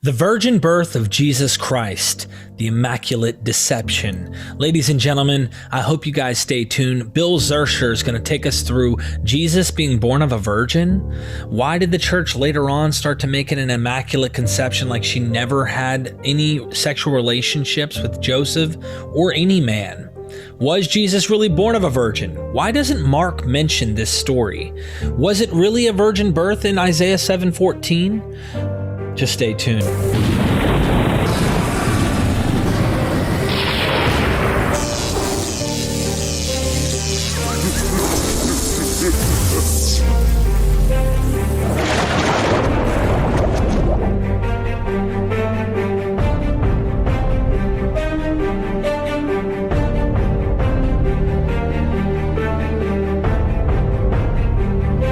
The virgin birth of Jesus Christ, the Immaculate Deception. Ladies and gentlemen, I hope you guys stay tuned. Bill Zlercher is going to take us through Jesus being born of a virgin. Why did the church later on start to make it an immaculate conception, like she never had any sexual relationships with Joseph or any man? Was Jesus really born of a virgin? Why doesn't Mark mention this story? Was it really a virgin birth in Isaiah 7:14? Just stay tuned.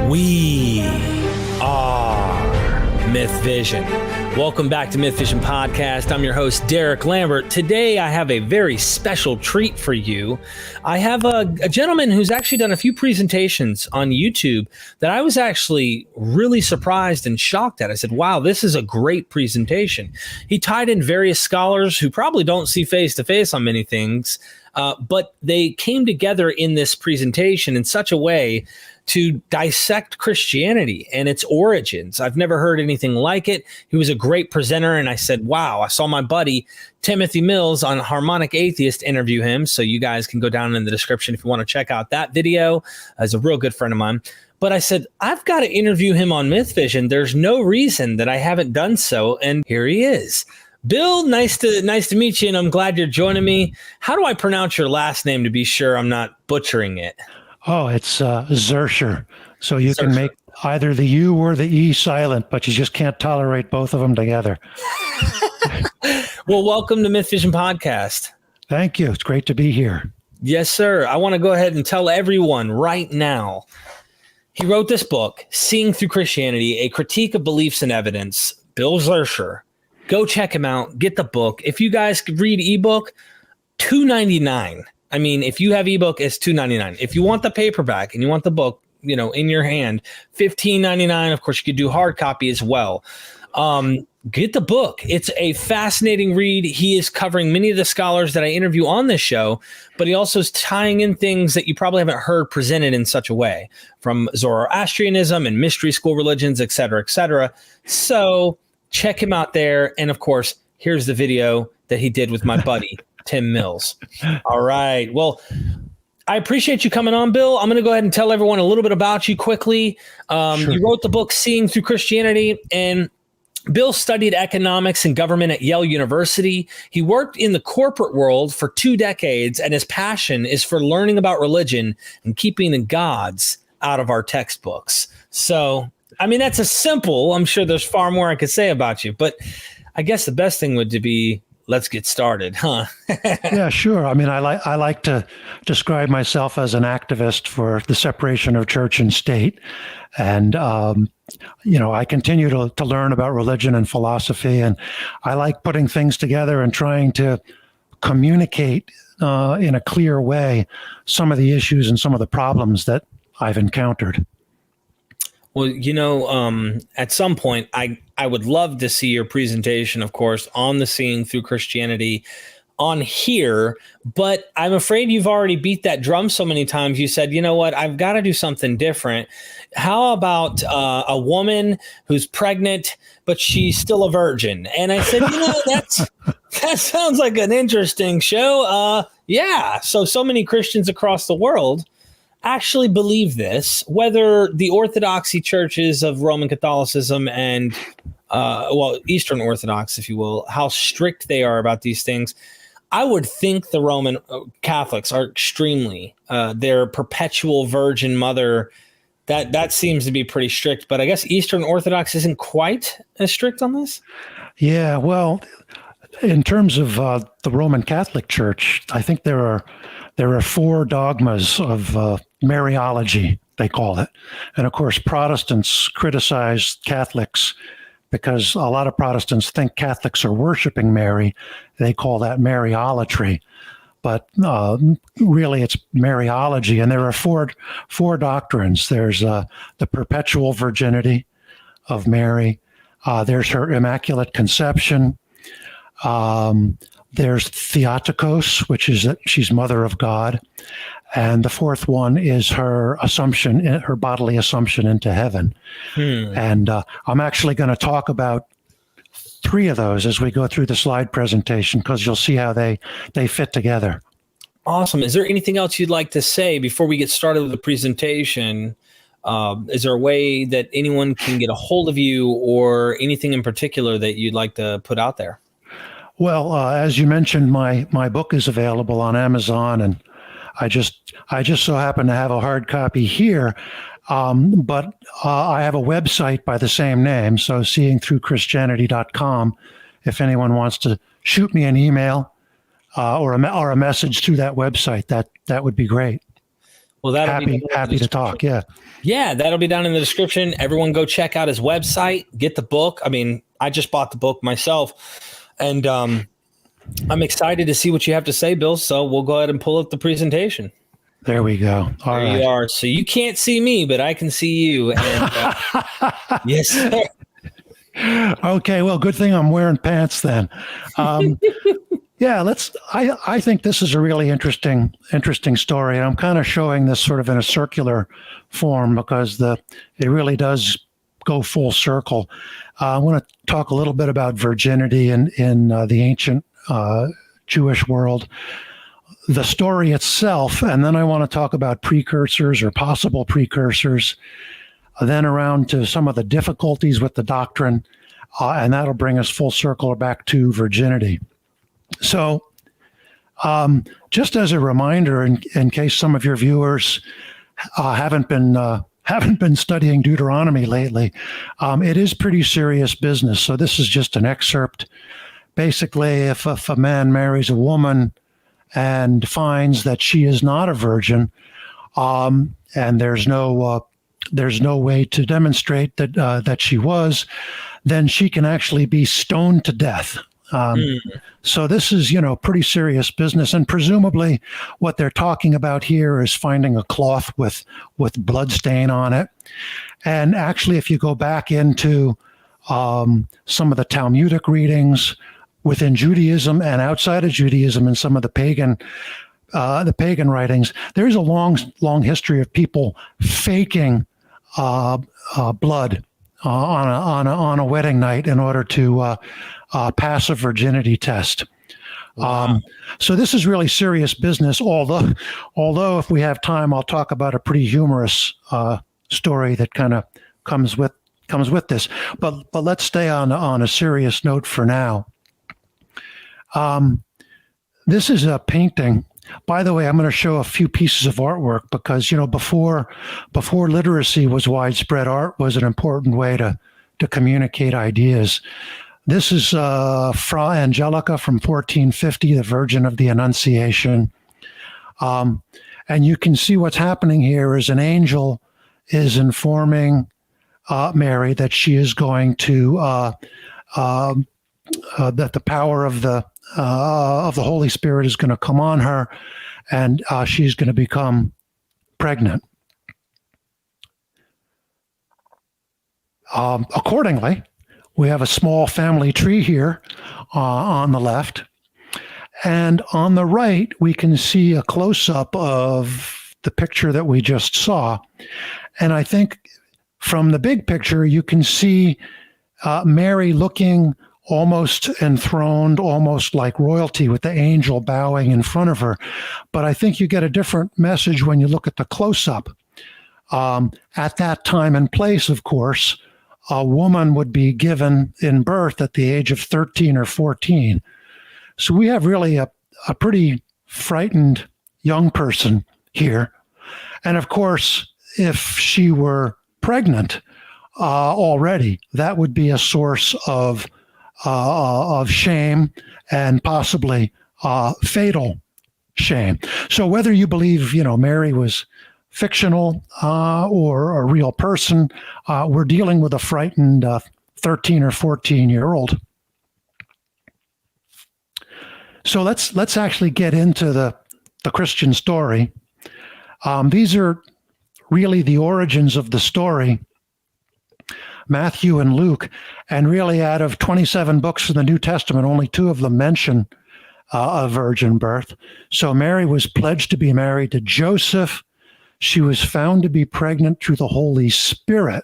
We are MythVision. Welcome back to MythVision Podcast. I'm your host, Derek Lambert. Today, I have a very special treat for you. I have a gentleman who's actually done a few presentations on YouTube that I was actually really surprised and shocked at. I said, wow, this is a great presentation. He tied in various scholars who probably don't see face to face on many things, but they came together in this presentation in such a way to dissect Christianity and its origins. I've never heard anything like it. He was a great presenter, and I said, wow, I saw my buddy Timothy Mills on Harmonic Atheist interview him, so you guys can go down in the description if you want to check out that video. He's a real good friend of mine. But I said, I've got to interview him on MythVision. There's no reason that I haven't done so, and here he is. Bill, nice to meet you, and I'm glad you're joining me. How do I pronounce your last name to be sure I'm not butchering it? Oh, it's Zuersher. So you can make either the U or the E silent, but you just can't tolerate both of them together. Well, welcome to MythVision Podcast. Thank you. It's great to be here. Yes, sir. I want to go ahead and tell everyone right now. He wrote this book, Seeing Through Christianity, A Critique of Beliefs and Evidence. Bill Zlercher. Go check him out. Get the book. If you guys could read ebook, $2.99. I mean, if you have ebook, it's $2.99. If you want the paperback and you want the book, in your hand, $15.99. Of course, you could do hard copy as well. Get the book. It's a fascinating read. He is covering many of the scholars that I interview on this show, but he also is tying in things that you probably haven't heard presented in such a way, from Zoroastrianism and mystery school religions, et cetera, et cetera. So check him out there. And of course, here's the video that he did with my buddy, Tim Mills. All right. Well, I appreciate you coming on, Bill. I'm going to go ahead and tell everyone a little bit about you quickly. Sure. You wrote the book, Seeing Through Christianity, and Bill studied economics and government at Yale University. He worked in the corporate world for 2 decades, and his passion is for learning about religion and keeping the gods out of our textbooks. So, I mean, that's a simple, I'm sure there's far more I could say about you, but I guess the best thing would be, let's get started, huh? Yeah, sure. I mean, I like to describe myself as an activist for the separation of church and state. And, I continue to learn about religion and philosophy. And I like putting things together and trying to communicate in a clear way some of the issues and some of the problems that I've encountered. Well, at some point, I would love to see your presentation, of course, on the Seeing Through Christianity on here, but I'm afraid you've already beat that drum so many times. You said, you know what, I've got to do something different. How about a woman who's pregnant, but she's still a virgin? And I said, that sounds like an interesting show. Yeah. So many Christians across the world actually believe this, whether the orthodoxy churches of Roman Catholicism and, Eastern Orthodox, if you will, how strict they are about these things. I would think the Roman Catholics are extremely, their perpetual virgin mother, that seems to be pretty strict, but I guess Eastern Orthodox isn't quite as strict on this? Yeah, well, in terms of the Roman Catholic Church, I think there are 4 dogmas of Mariology, they call it. And of course, Protestants criticize Catholics because a lot of Protestants think Catholics are worshiping Mary. They call that Mariolatry. But really, it's Mariology. And there are four doctrines. There's the perpetual virginity of Mary, There's her Immaculate Conception. There's Theotokos, which is that she's Mother of God. And the fourth one is her assumption, her bodily assumption into heaven. And I'm actually going to talk about three of those as we go through the slide presentation, because you'll see how they fit together. Awesome. Is there anything else you'd like to say before we get started with the presentation? Is there a way that anyone can get a hold of you, or anything in particular that you'd like to put out there? Well, as you mentioned, my book is available on Amazon, and I just so happen to have a hard copy here. But I have a website by the same name, so seeingthroughchristianity.com. If anyone wants to shoot me an email or a message through that website, that would be great. Well, happy to talk. Yeah, that'll be down in the description. Everyone go check out his website, get the book. I mean, I just bought the book myself, and I'm excited to see what you have to say, Bill. So we'll go ahead and pull up the presentation. There we go. All right. You are. So you can't see me, but I can see you. And, yes, sir. Okay. Well, good thing I'm wearing pants then. Yeah, I think this is a really interesting story. And I'm kind of showing this sort of in a circular form because it really does go full circle. I want to talk a little bit about virginity in the ancient Jewish world, the story itself, and then I want to talk about precursors or possible precursors, then around to some of the difficulties with the doctrine, and that'll bring us full circle back to virginity. So just as a reminder, in case some of your viewers haven't been studying Deuteronomy lately, it is pretty serious business. So this is just an excerpt. Basically, if a man marries a woman and finds that she is not a virgin, and there's no way to demonstrate that she was, then she can actually be stoned to death. So this is, pretty serious business. And presumably what they're talking about here is finding a cloth with blood stain on it. And actually, if you go back into some of the Talmudic readings within Judaism and outside of Judaism and some of the pagan writings, there's a long history of people faking blood on a wedding night in order to pass a virginity test. Wow. So this is really serious business. Although if we have time, I'll talk about a pretty humorous story that kind of comes with this. But let's stay on a serious note for now. This is a painting. By the way, I'm going to show a few pieces of artwork because, before literacy was widespread, art was an important way to communicate ideas. This is Fra Angelica from 1450, the Virgin of the Annunciation. And you can see what's happening here is an angel is informing Mary that she is going to, that the power of the Holy Spirit is going to come on her, and she's going to become pregnant. Accordingly, we have a small family tree here on the left, and on the right, we can see a close-up of the picture that we just saw. And I think from the big picture, you can see Mary looking almost enthroned, almost like royalty, with the angel bowing in front of her. But I think you get a different message when you look at the close-up. At that time and place, of course, a woman would be given in birth at the age of 13 or 14. So we have really a pretty frightened young person here. And of course, if she were pregnant already, that would be a source of shame and possibly fatal shame. So whether you believe, Mary was fictional or a real person, we're dealing with a frightened 13 or 14-year-old. So let's actually get into the Christian story. These are really the origins of the story. Matthew and Luke. And really, out of 27 books in the New Testament, only 2 of them mention a virgin birth. So Mary was pledged to be married to Joseph. She was found to be pregnant through the Holy Spirit.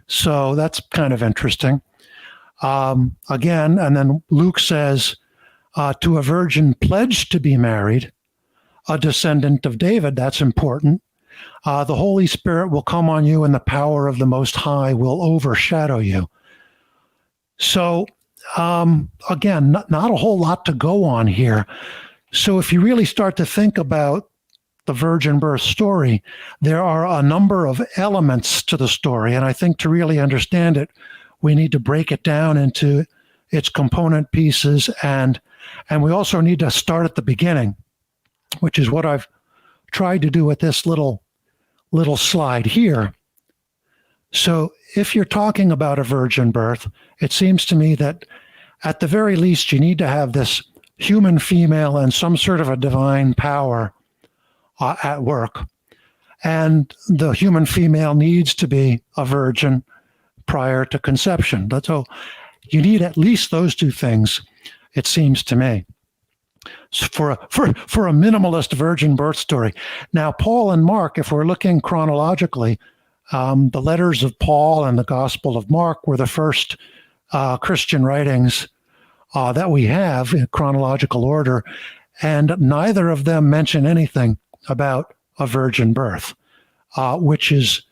So that's kind of interesting. Again, and then Luke says, to a virgin pledged to be married, a descendant of David. That's important. The Holy Spirit will come on you, and the power of the Most High will overshadow you. So, again, not a whole lot to go on here. So if you really start to think about the virgin birth story, there are a number of elements to the story. And I think to really understand it, we need to break it down into its component pieces. And we also need to start at the beginning, which is what I've tried to do with this little slide here. So if you're talking about a virgin birth, it seems to me that at the very least, you need to have this human female and some sort of a divine power at work. And the human female needs to be a virgin prior to conception. So you need at least those 2 things, it seems to me, for a minimalist virgin birth story. Now, Paul and Mark, if we're looking chronologically, the letters of Paul and the Gospel of Mark were the first Christian writings that we have in chronological order, and neither of them mention anything about a virgin birth, which is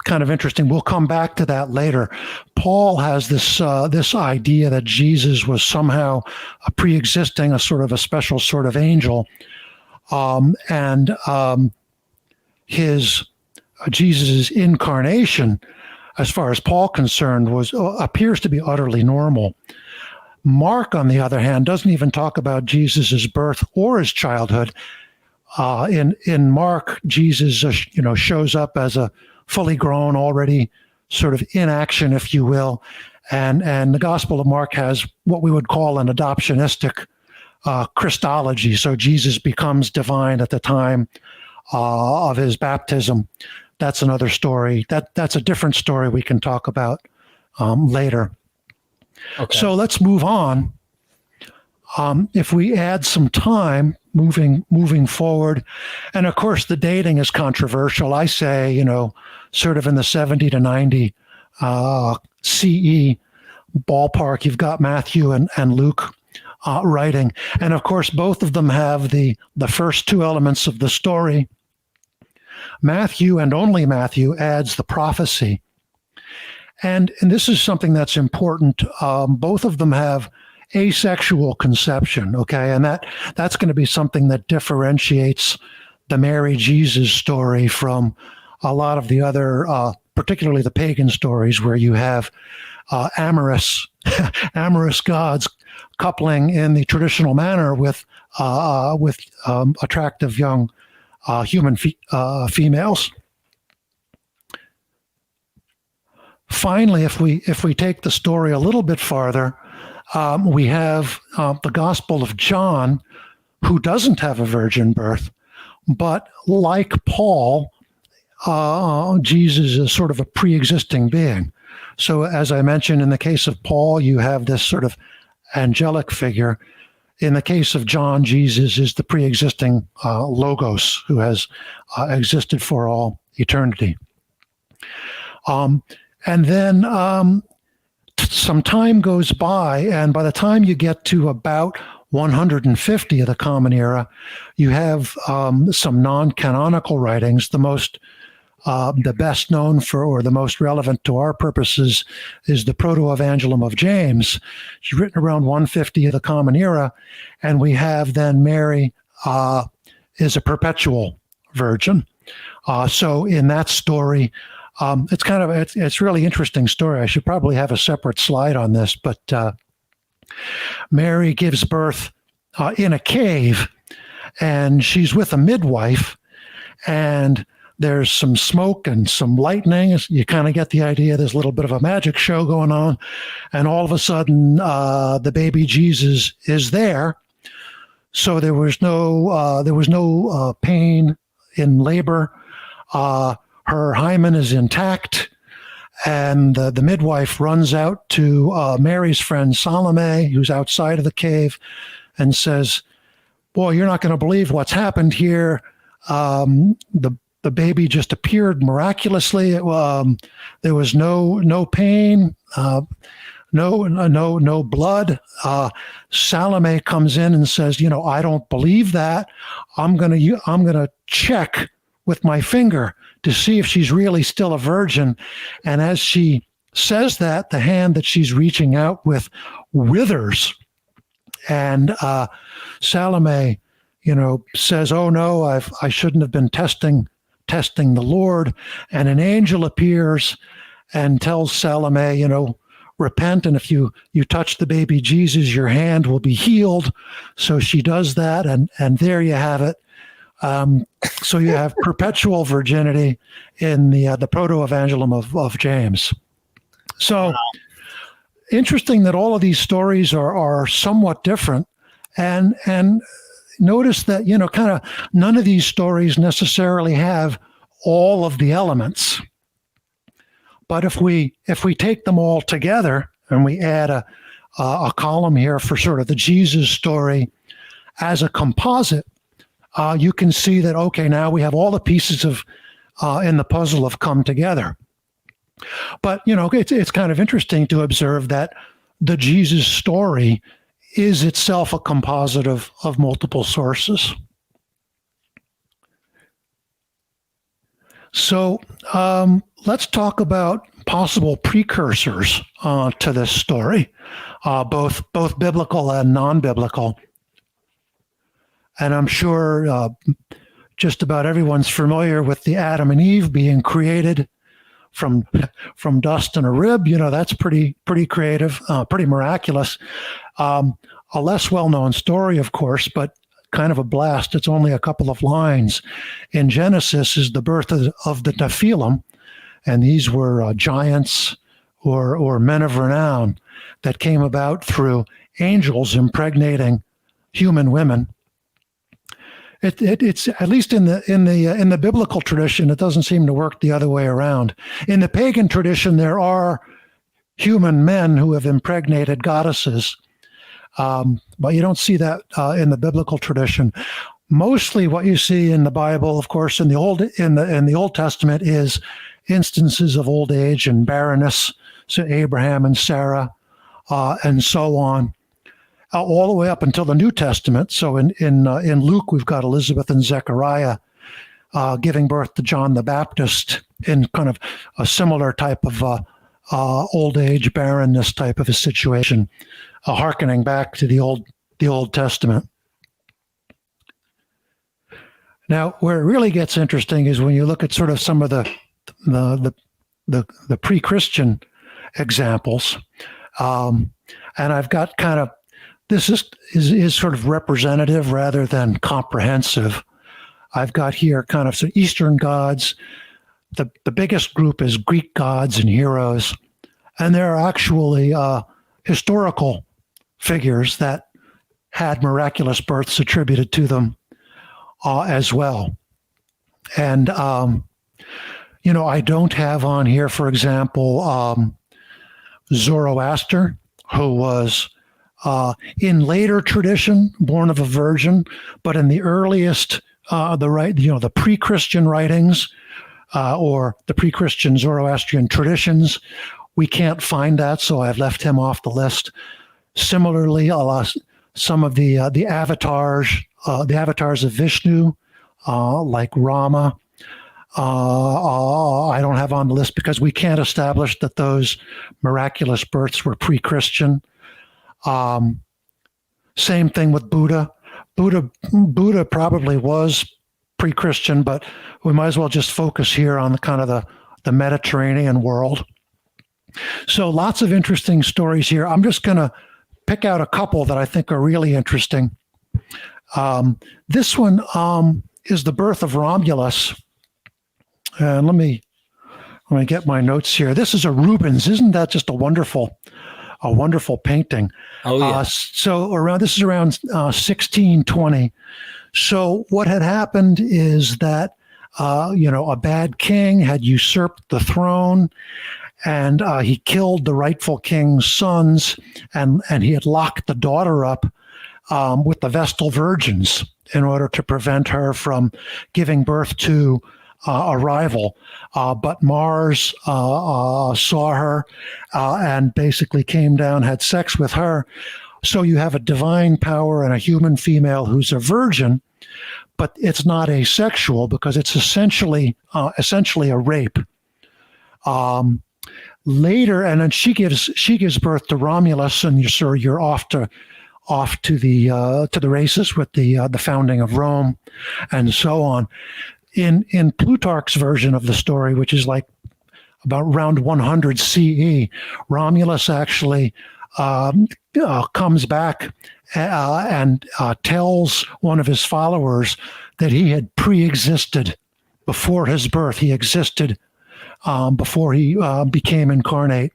kind of interesting. We'll come back to that later. Paul has this idea that Jesus was somehow a pre-existing, a sort of a special sort of angel, and Jesus' incarnation, as far as Paul concerned, appears to be utterly normal. Mark, on the other hand, doesn't even talk about Jesus' birth or his childhood. In Mark, Jesus, shows up as a fully grown, already sort of in action, if you will, and the Gospel of Mark has what we would call an adoptionistic Christology. So Jesus becomes divine at the time of his baptism. That's another story. That's a different story we can talk about later. Okay. So let's move on. If we add some time moving forward, and of course the dating is controversial. I say, sort of in the 70 to 90 CE ballpark. You've got Matthew and Luke writing, and of course both of them have the first 2 elements of the story. Matthew, and only Matthew, adds the prophecy, and this is something that's important. Both of them have asexual conception, okay? And that's going to be something that differentiates the Mary Jesus story from a lot of the other, particularly the pagan stories, where you have amorous gods coupling in the traditional manner with attractive young human females. Finally, if we take the story a little bit farther, we have the Gospel of John, who doesn't have a virgin birth, but like Paul, Jesus is sort of a pre-existing being. So as I mentioned, in the case of Paul, you have this sort of angelic figure. In the case of John, Jesus is the pre-existing Logos who has existed for all eternity. And then some time goes by, and by the time you get to about 150 of the Common Era, you have some non-canonical writings. The best known for, or the most relevant to our purposes, is the Proto-Evangelium of James. It's written around 150 of the Common Era, and we have then Mary is a perpetual virgin. So in that story, it's really interesting story. I should probably have a separate slide on this, but Mary gives birth in a cave, and she's with a midwife, and there's some smoke and some lightning. You kind of get the idea. There's a little bit of a magic show going on, and all of a sudden, the baby Jesus is there. So there was no pain in labor. Her hymen is intact, And the midwife runs out to Mary's friend Salome, who's outside of the cave, and says, "Boy, you're not going to believe what's happened here. The baby just appeared miraculously. There was no pain, no blood." Salome comes in and says, "I don't believe that. I'm gonna check with my finger to see if she's really still a virgin." And as she says that, the hand that she's reaching out with withers. And Salome, says, "Oh no, I shouldn't have been testing the Lord." And an angel appears and tells Salome, "Repent, and if you touch the baby Jesus, your hand will be healed." So she does that, and there you have it. So you have perpetual virginity in the proto-evangelium of James. So wow. Interesting that all of these stories are somewhat different, and notice that kind of none of these stories necessarily have all of the elements. But if we take them all together and we add a column here for sort of the Jesus story as a composite, you can see that, okay, now we have all the pieces of in the puzzle have come together. But it's kind of interesting to observe that the Jesus story is itself a composite of multiple sources. So let's talk about possible precursors to this story, both biblical and non-biblical. And I'm sure just about everyone's familiar with the Adam and Eve being created from dust and a rib. That's pretty creative, pretty miraculous. A less well-known story, of course, but kind of a blast. It's only a couple of lines. In Genesis is the birth of the Nephilim, and these were giants or men of renown that came about through angels impregnating human women. It's at least in the biblical tradition, it doesn't seem to work the other way around. In the pagan tradition, there are human men who have impregnated goddesses. But you don't see that in the biblical tradition. Mostly, what you see in the Bible, of course, in the Old Testament, is instances of old age and barrenness. So Abraham and Sarah, and so on, all the way up until the New Testament. So in Luke, we've got Elizabeth and Zechariah giving birth to John the Baptist in kind of a similar type of old age, barrenness type of a situation. Hearkening back to the Old Testament. Now, where it really gets interesting is when you look at sort of some of the pre-Christian examples, and I've got kind of this is sort of representative rather than comprehensive. I've got here kind of some Eastern gods. The biggest group is Greek gods and heroes, and there are actually historical figures that had miraculous births attributed to them as well. And, I don't have on here, for example, Zoroaster, who was in later tradition born of a virgin, but in the earliest, the pre-Christian writings or the pre-Christian Zoroastrian traditions, we can't find that, so I've left him off the list. Similarly, some of the avatars of Vishnu, like Rama, I don't have on the list because we can't establish that those miraculous births were pre-Christian. Same thing with Buddha. Buddha probably was pre-Christian, but we might as well just focus here on the kind of the Mediterranean world. So lots of interesting stories here. I'm just going to pick out a couple that I think are really interesting. This one is the birth of Romulus. And let me get my notes here. This is a Rubens. Isn't that just a wonderful painting? Oh yeah. This is around 1620. So what had happened is that a bad king had usurped the throne, and he killed the rightful king's sons, and he had locked the daughter up with the Vestal virgins in order to prevent her from giving birth to a rival. But Mars saw her and basically came down, had sex with her. So you have a divine power and a human female who's a virgin, but it's not asexual because it's essentially a rape. Later, and then she gives birth to Romulus, and you're off to the races with the founding of Rome, and so on. In Plutarch's version of the story, which is like about around 100 CE, Romulus actually comes back and tells one of his followers that he had pre-existed before his birth. He existed before he became incarnate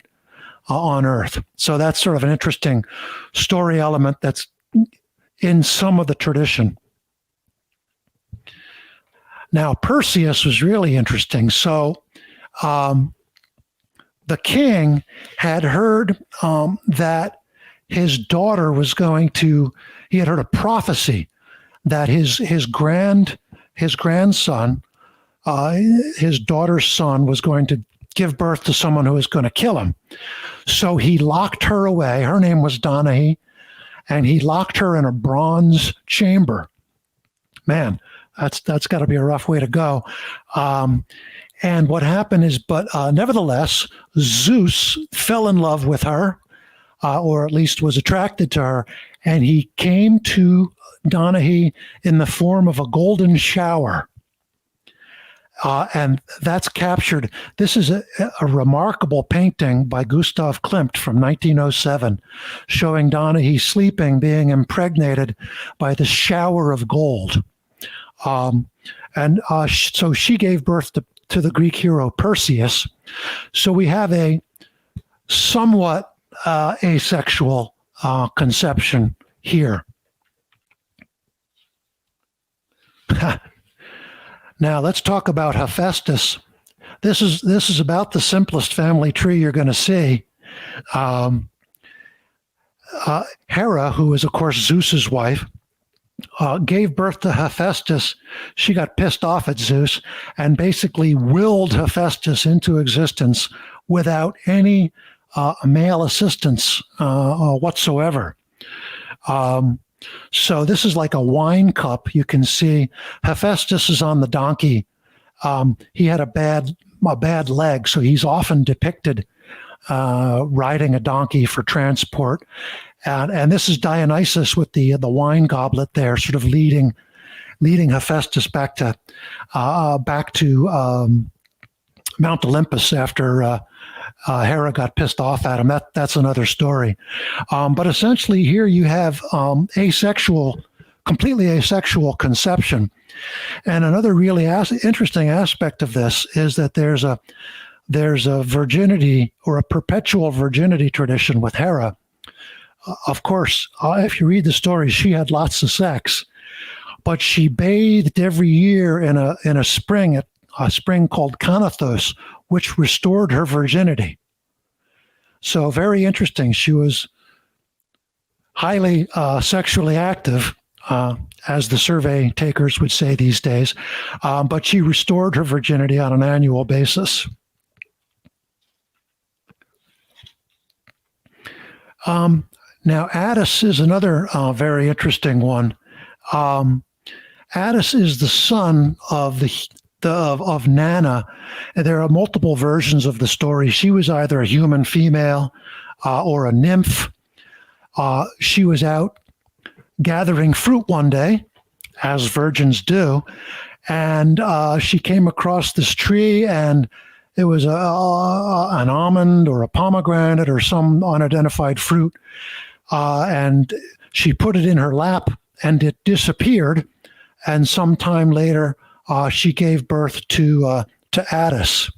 on Earth. So that's sort of an interesting story element that's in some of the tradition. Now, Perseus was really interesting. So the king had heard that his daughter was going to, he had heard a prophecy that his grandson, his daughter's son, was going to give birth to someone who was going to kill him. So he locked her away. Her name was Danae, and he locked her in a bronze chamber. Man, that's got to be a rough way to go. And what happened is, nevertheless, Zeus fell in love with her, or at least was attracted to her, and he came to Danae in the form of a golden shower. And that's captured. This is a remarkable painting by Gustav Klimt from 1907, showing Danae sleeping, being impregnated by the shower of gold. So she gave birth to the Greek hero Perseus. So we have a somewhat asexual conception here. Now let's talk about Hephaestus. This is about the simplest family tree you're going to see. Hera, who is of course Zeus's wife, gave birth to Hephaestus. She got pissed off at Zeus and basically willed Hephaestus into existence without any male assistance whatsoever. So this is like a wine cup. You can see Hephaestus is on the donkey. He had a bad leg, so he's often depicted riding a donkey for transport. And this is Dionysus with the wine goblet there, sort of leading Hephaestus back to Mount Olympus after Hera got pissed off at him. That's another story. But essentially here you have completely asexual conception. And another really interesting aspect of this is that there's a virginity or a perpetual virginity tradition with Hera. Of course, if you read the story, she had lots of sex, but she bathed every year in a spring called Canathos, which restored her virginity. So very interesting. She was highly sexually active, as the survey takers would say these days, but she restored her virginity on an annual basis. Now, Attis is another very interesting one. Attis is the son of of Nana. And there are multiple versions of the story. She was either a human female or a nymph. She was out gathering fruit one day, as virgins do, and she came across this tree, and it was an almond or a pomegranate or some unidentified fruit, and she put it in her lap, and it disappeared. And sometime later, she gave birth to Attis.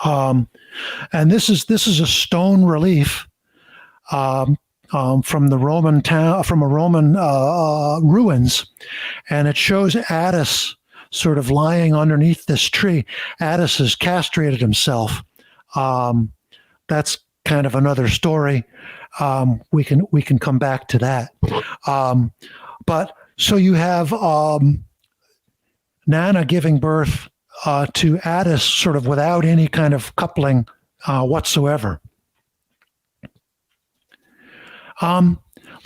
And this is a stone relief from the Roman town, from a Roman ruins, and it shows Attis sort of lying underneath this tree. Attis has castrated himself That's kind of another story. We can come back to that. But so you have Nana giving birth to Addis sort of without any kind of coupling whatsoever.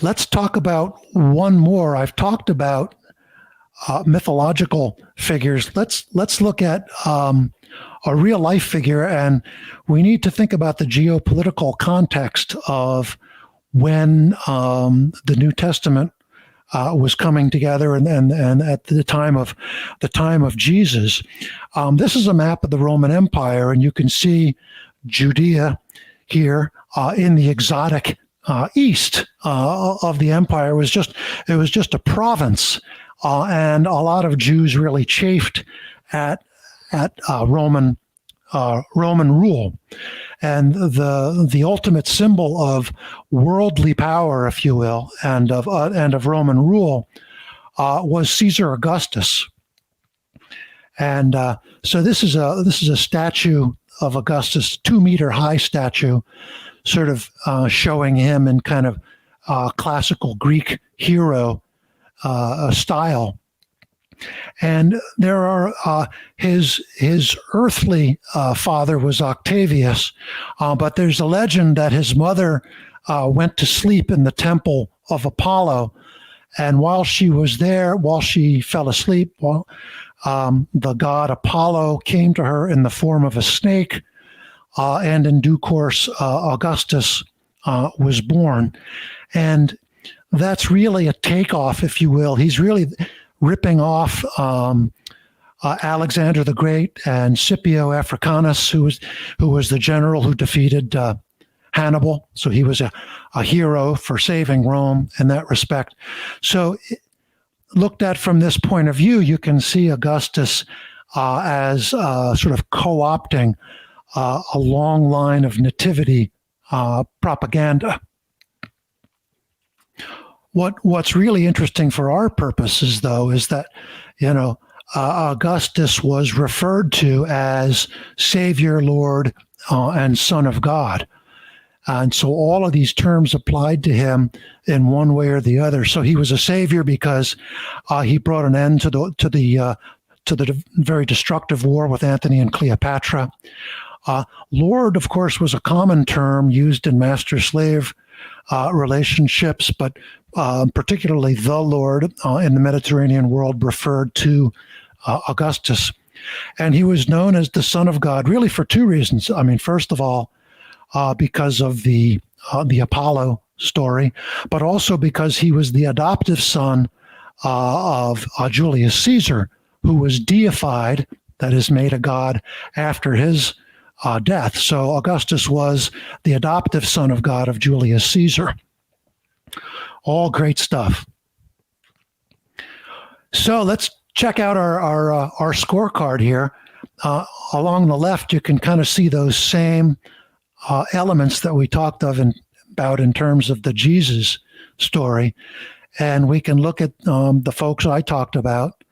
Let's talk about one more. I've talked about mythological figures. Let's look at a real life figure, and we need to think about the geopolitical context of when the New Testament was coming together, and at the time of Jesus. This is a map of the Roman Empire, and you can see Judea here in the exotic east of the empire. It was just a province, and a lot of Jews really chafed at Roman rule. And the ultimate symbol of worldly power, if you will, and of Roman rule was Caesar Augustus. And so this is a statue of Augustus, 2-meter high statue, sort of showing him in kind of classical Greek hero style. And there are his earthly father was Octavius, but there's a legend that his mother went to sleep in the temple of Apollo, and while she fell asleep, the god Apollo came to her in the form of a snake, and in due course, Augustus was born. And that's really a takeoff, if you will. He's really ripping off Alexander the Great and Scipio Africanus, who was the general who defeated Hannibal. So he was a hero for saving Rome in that respect. So looked at from this point of view, you can see Augustus as sort of co-opting a long line of nativity propaganda. What's really interesting for our purposes, though, is that, Augustus was referred to as Savior, Lord, and Son of God. And so all of these terms applied to him in one way or the other. So he was a savior because he brought an end to the very destructive war with Antony and Cleopatra. Lord, of course, was a common term used in master-slave relationships, but particularly the Lord in the Mediterranean world referred to Augustus. And he was known as the Son of God, really for two reasons. I mean, first of all, because of the Apollo story, but also because he was the adoptive son of Julius Caesar, who was deified, that is, made a god after his death. So Augustus was the adoptive son of God of Julius Caesar. All great stuff. So let's check out our scorecard here. Along the left, you can kind of see those same elements that we talked about in terms of the Jesus story. And we can look at the folks I talked about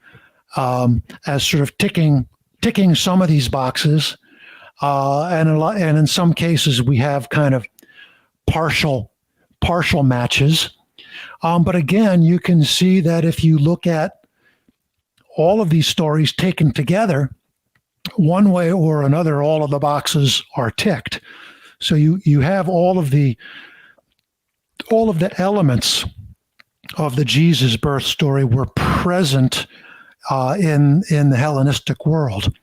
as sort of ticking some of these boxes. And in some cases, we have kind of partial matches. But again, you can see that if you look at all of these stories taken together, one way or another, all of the boxes are ticked. So you have all of the elements of the Jesus birth story were present in the Hellenistic world.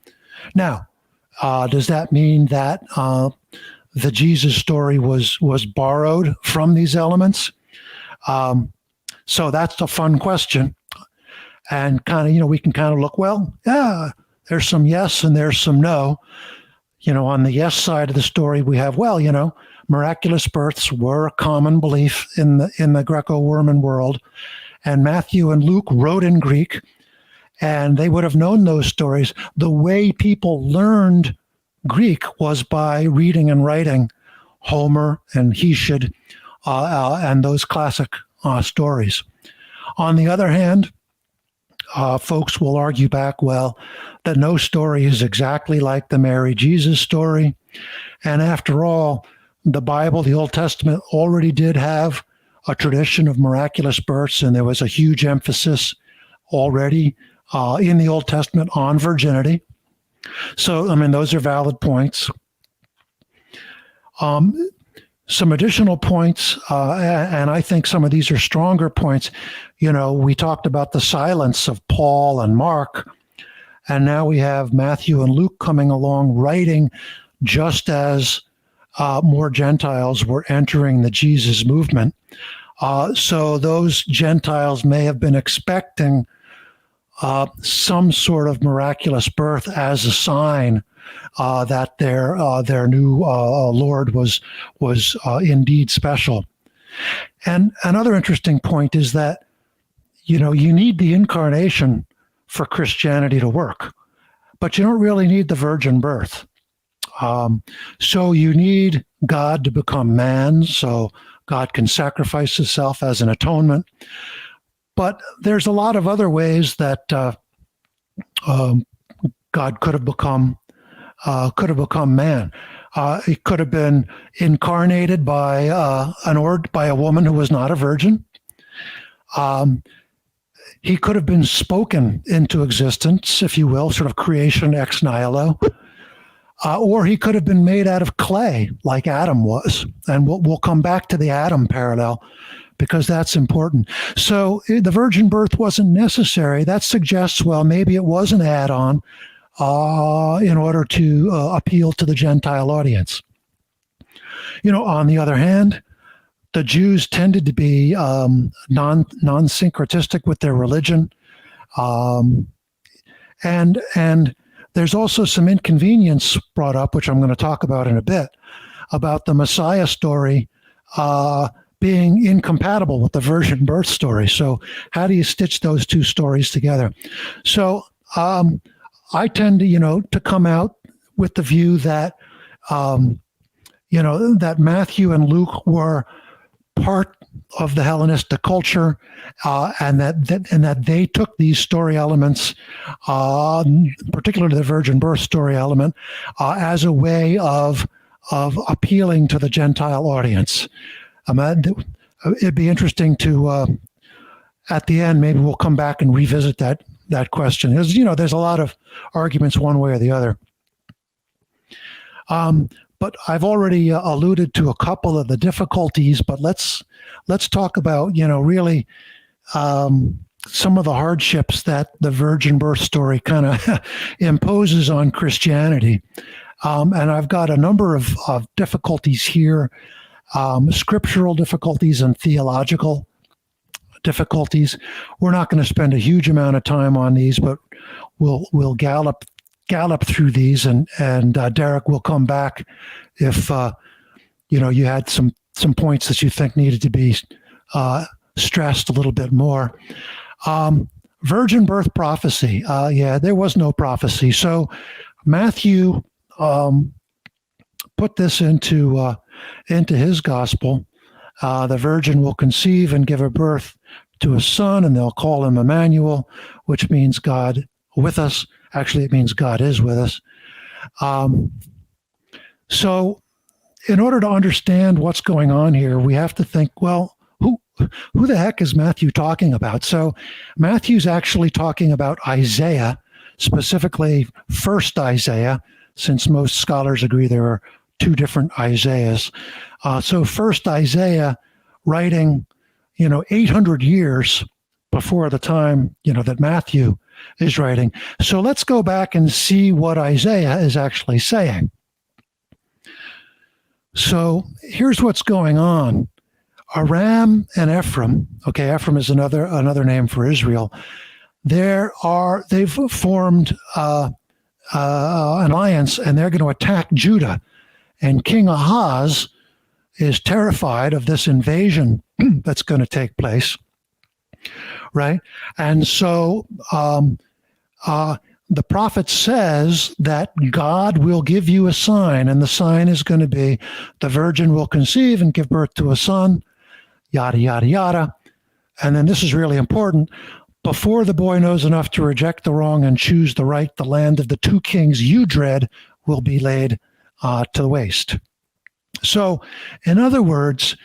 Now, does that mean that the Jesus story was borrowed from these elements? So that's a fun question. And kind of, we can kind of look, well, yeah, there's some yes and there's some no. On the yes side of the story, we have, miraculous births were a common belief in the Greco-Roman world. And Matthew and Luke wrote in Greek, and they would have known those stories. The way people learned Greek was by reading and writing Homer and Hesiod and those classic stories. On the other hand, folks will argue back, well, that no story is exactly like the Mary Jesus story. And after all, the Bible, the Old Testament, already did have a tradition of miraculous births, and there was a huge emphasis already in the Old Testament on virginity. So, I mean, those are valid points. Some additional points, and I think some of these are stronger points. You know, we talked about the silence of Paul and Mark, and now we have Matthew and Luke coming along writing just as more Gentiles were entering the Jesus movement. So those Gentiles may have been expecting some sort of miraculous birth as a sign that their new Lord was indeed special. And another interesting point is that, you know, you need the incarnation for Christianity to work, but you don't really need the virgin birth. So you need God to become man, so God can sacrifice himself as an atonement. But there's a lot of other ways that God could have become man. It could have been incarnated by a woman who was not a virgin. He could have been spoken into existence, if you will, sort of creation ex nihilo. Or he could have been made out of clay, like Adam was. And we'll come back to the Adam parallel, because that's important. So the virgin birth wasn't necessary. That suggests, well, maybe it was an add-on in order to appeal to the Gentile audience. You know, on the other hand, the Jews tended to be non-syncretistic with their religion. And there's also some inconvenience brought up, which I'm going to talk about in a bit, about the Messiah story being incompatible with the virgin birth story. So how do you stitch those two stories together? So I tend to, to come out with the view that, that Matthew and Luke were part of the Hellenistic culture, and that they took these story elements, particularly the virgin birth story element, as a way of appealing to the Gentile audience. It'd be interesting to, at the end, maybe we'll come back and revisit that question. There's a lot of arguments one way or the other. But I've already alluded to a couple of the difficulties, but let's talk about, really some of the hardships that the virgin birth story kind of imposes on Christianity. And I've got a number of difficulties here, scriptural difficulties and theological difficulties. We're not going to spend a huge amount of time on these, but we'll gallop through these, and Derek will come back if you had some points that you think needed to be stressed a little bit more. Virgin birth prophecy. There was no prophecy. So Matthew put this into his gospel. The virgin will conceive and give a birth to a son, and they'll call him Emmanuel, which means God with us. Actually, it means God is with us. So in order to understand what's going on here, we have to think, well, who the heck is Matthew talking about? So Matthew's actually talking about Isaiah, specifically first Isaiah, since most scholars agree there are two different Isaiahs. So first Isaiah, writing, 800 years before the time, that Matthew is writing. So let's go back and see what Isaiah is actually saying. So here's what's going on. Aram and Ephraim, Ephraim is another name for Israel. They've formed an alliance, and they're going to attack Judah. And King Ahaz is terrified of this invasion that's going to take place, right? And so the prophet says that God will give you a sign, and the sign is going to be the virgin will conceive and give birth to a son, yada, yada, yada. And then this is really important, Before the boy knows enough to reject the wrong and choose the right, the land of the two kings you dread will be laid to the waste. So, in other words,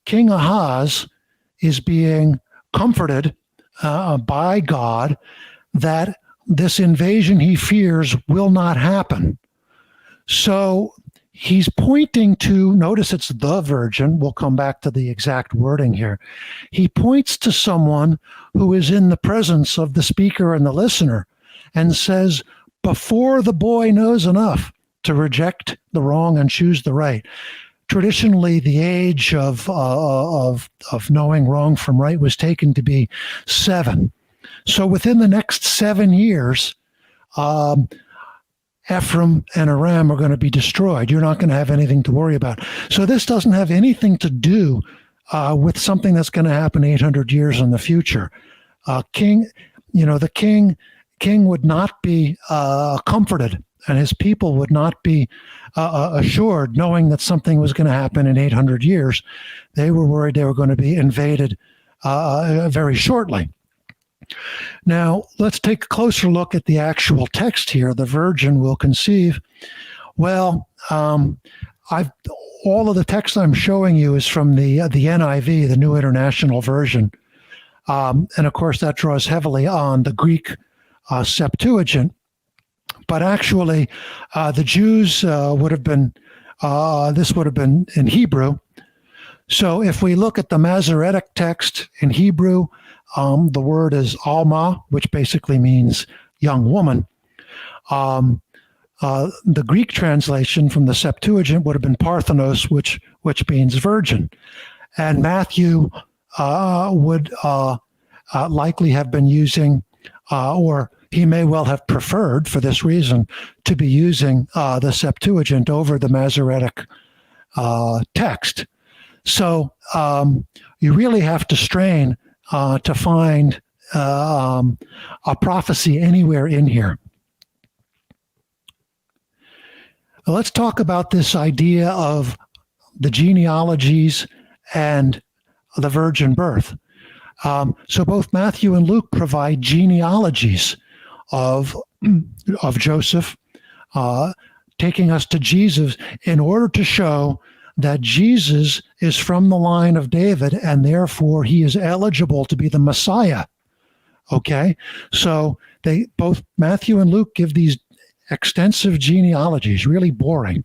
King Ahaz is being comforted by God that this invasion he fears will not happen. So he's pointing to, notice it's the virgin. We'll come back to the exact wording here. He points to someone who is in the presence of the speaker and the listener and says, before the boy knows enough to reject the wrong and choose the right. Traditionally, the age of knowing wrong from right was taken to be 7. So within the next 7 years, Ephraim and Aram are going to be destroyed. You're not going to have anything to worry about. So this doesn't have anything to do with something that's going to happen 800 years in the future. The king would not be comforted, and his people would not be assured, knowing that something was going to happen in 800 years. They were worried they were going to be invaded very shortly. Now, let's take a closer look at the actual text here. The virgin will conceive. Well, all of the text I'm showing you is from the NIV, the New International Version. And of course, that draws heavily on the Greek Septuagint. But actually, the Jews would have been in Hebrew. So if we look at the Masoretic text in Hebrew, the word is Alma, which basically means young woman. The Greek translation from the Septuagint would have been Parthenos, which means virgin. And Matthew would likely have been using, or he may well have preferred for this reason, to be using the Septuagint over the Masoretic text. So you really have to strain to find a prophecy anywhere in here. Let's talk about this idea of the genealogies and the virgin birth. So both Matthew and Luke provide genealogies of Joseph, taking us to Jesus in order to show that Jesus is from the line of David and therefore he is eligible to be the Messiah. Okay, so both Matthew and Luke give these extensive genealogies, really boring.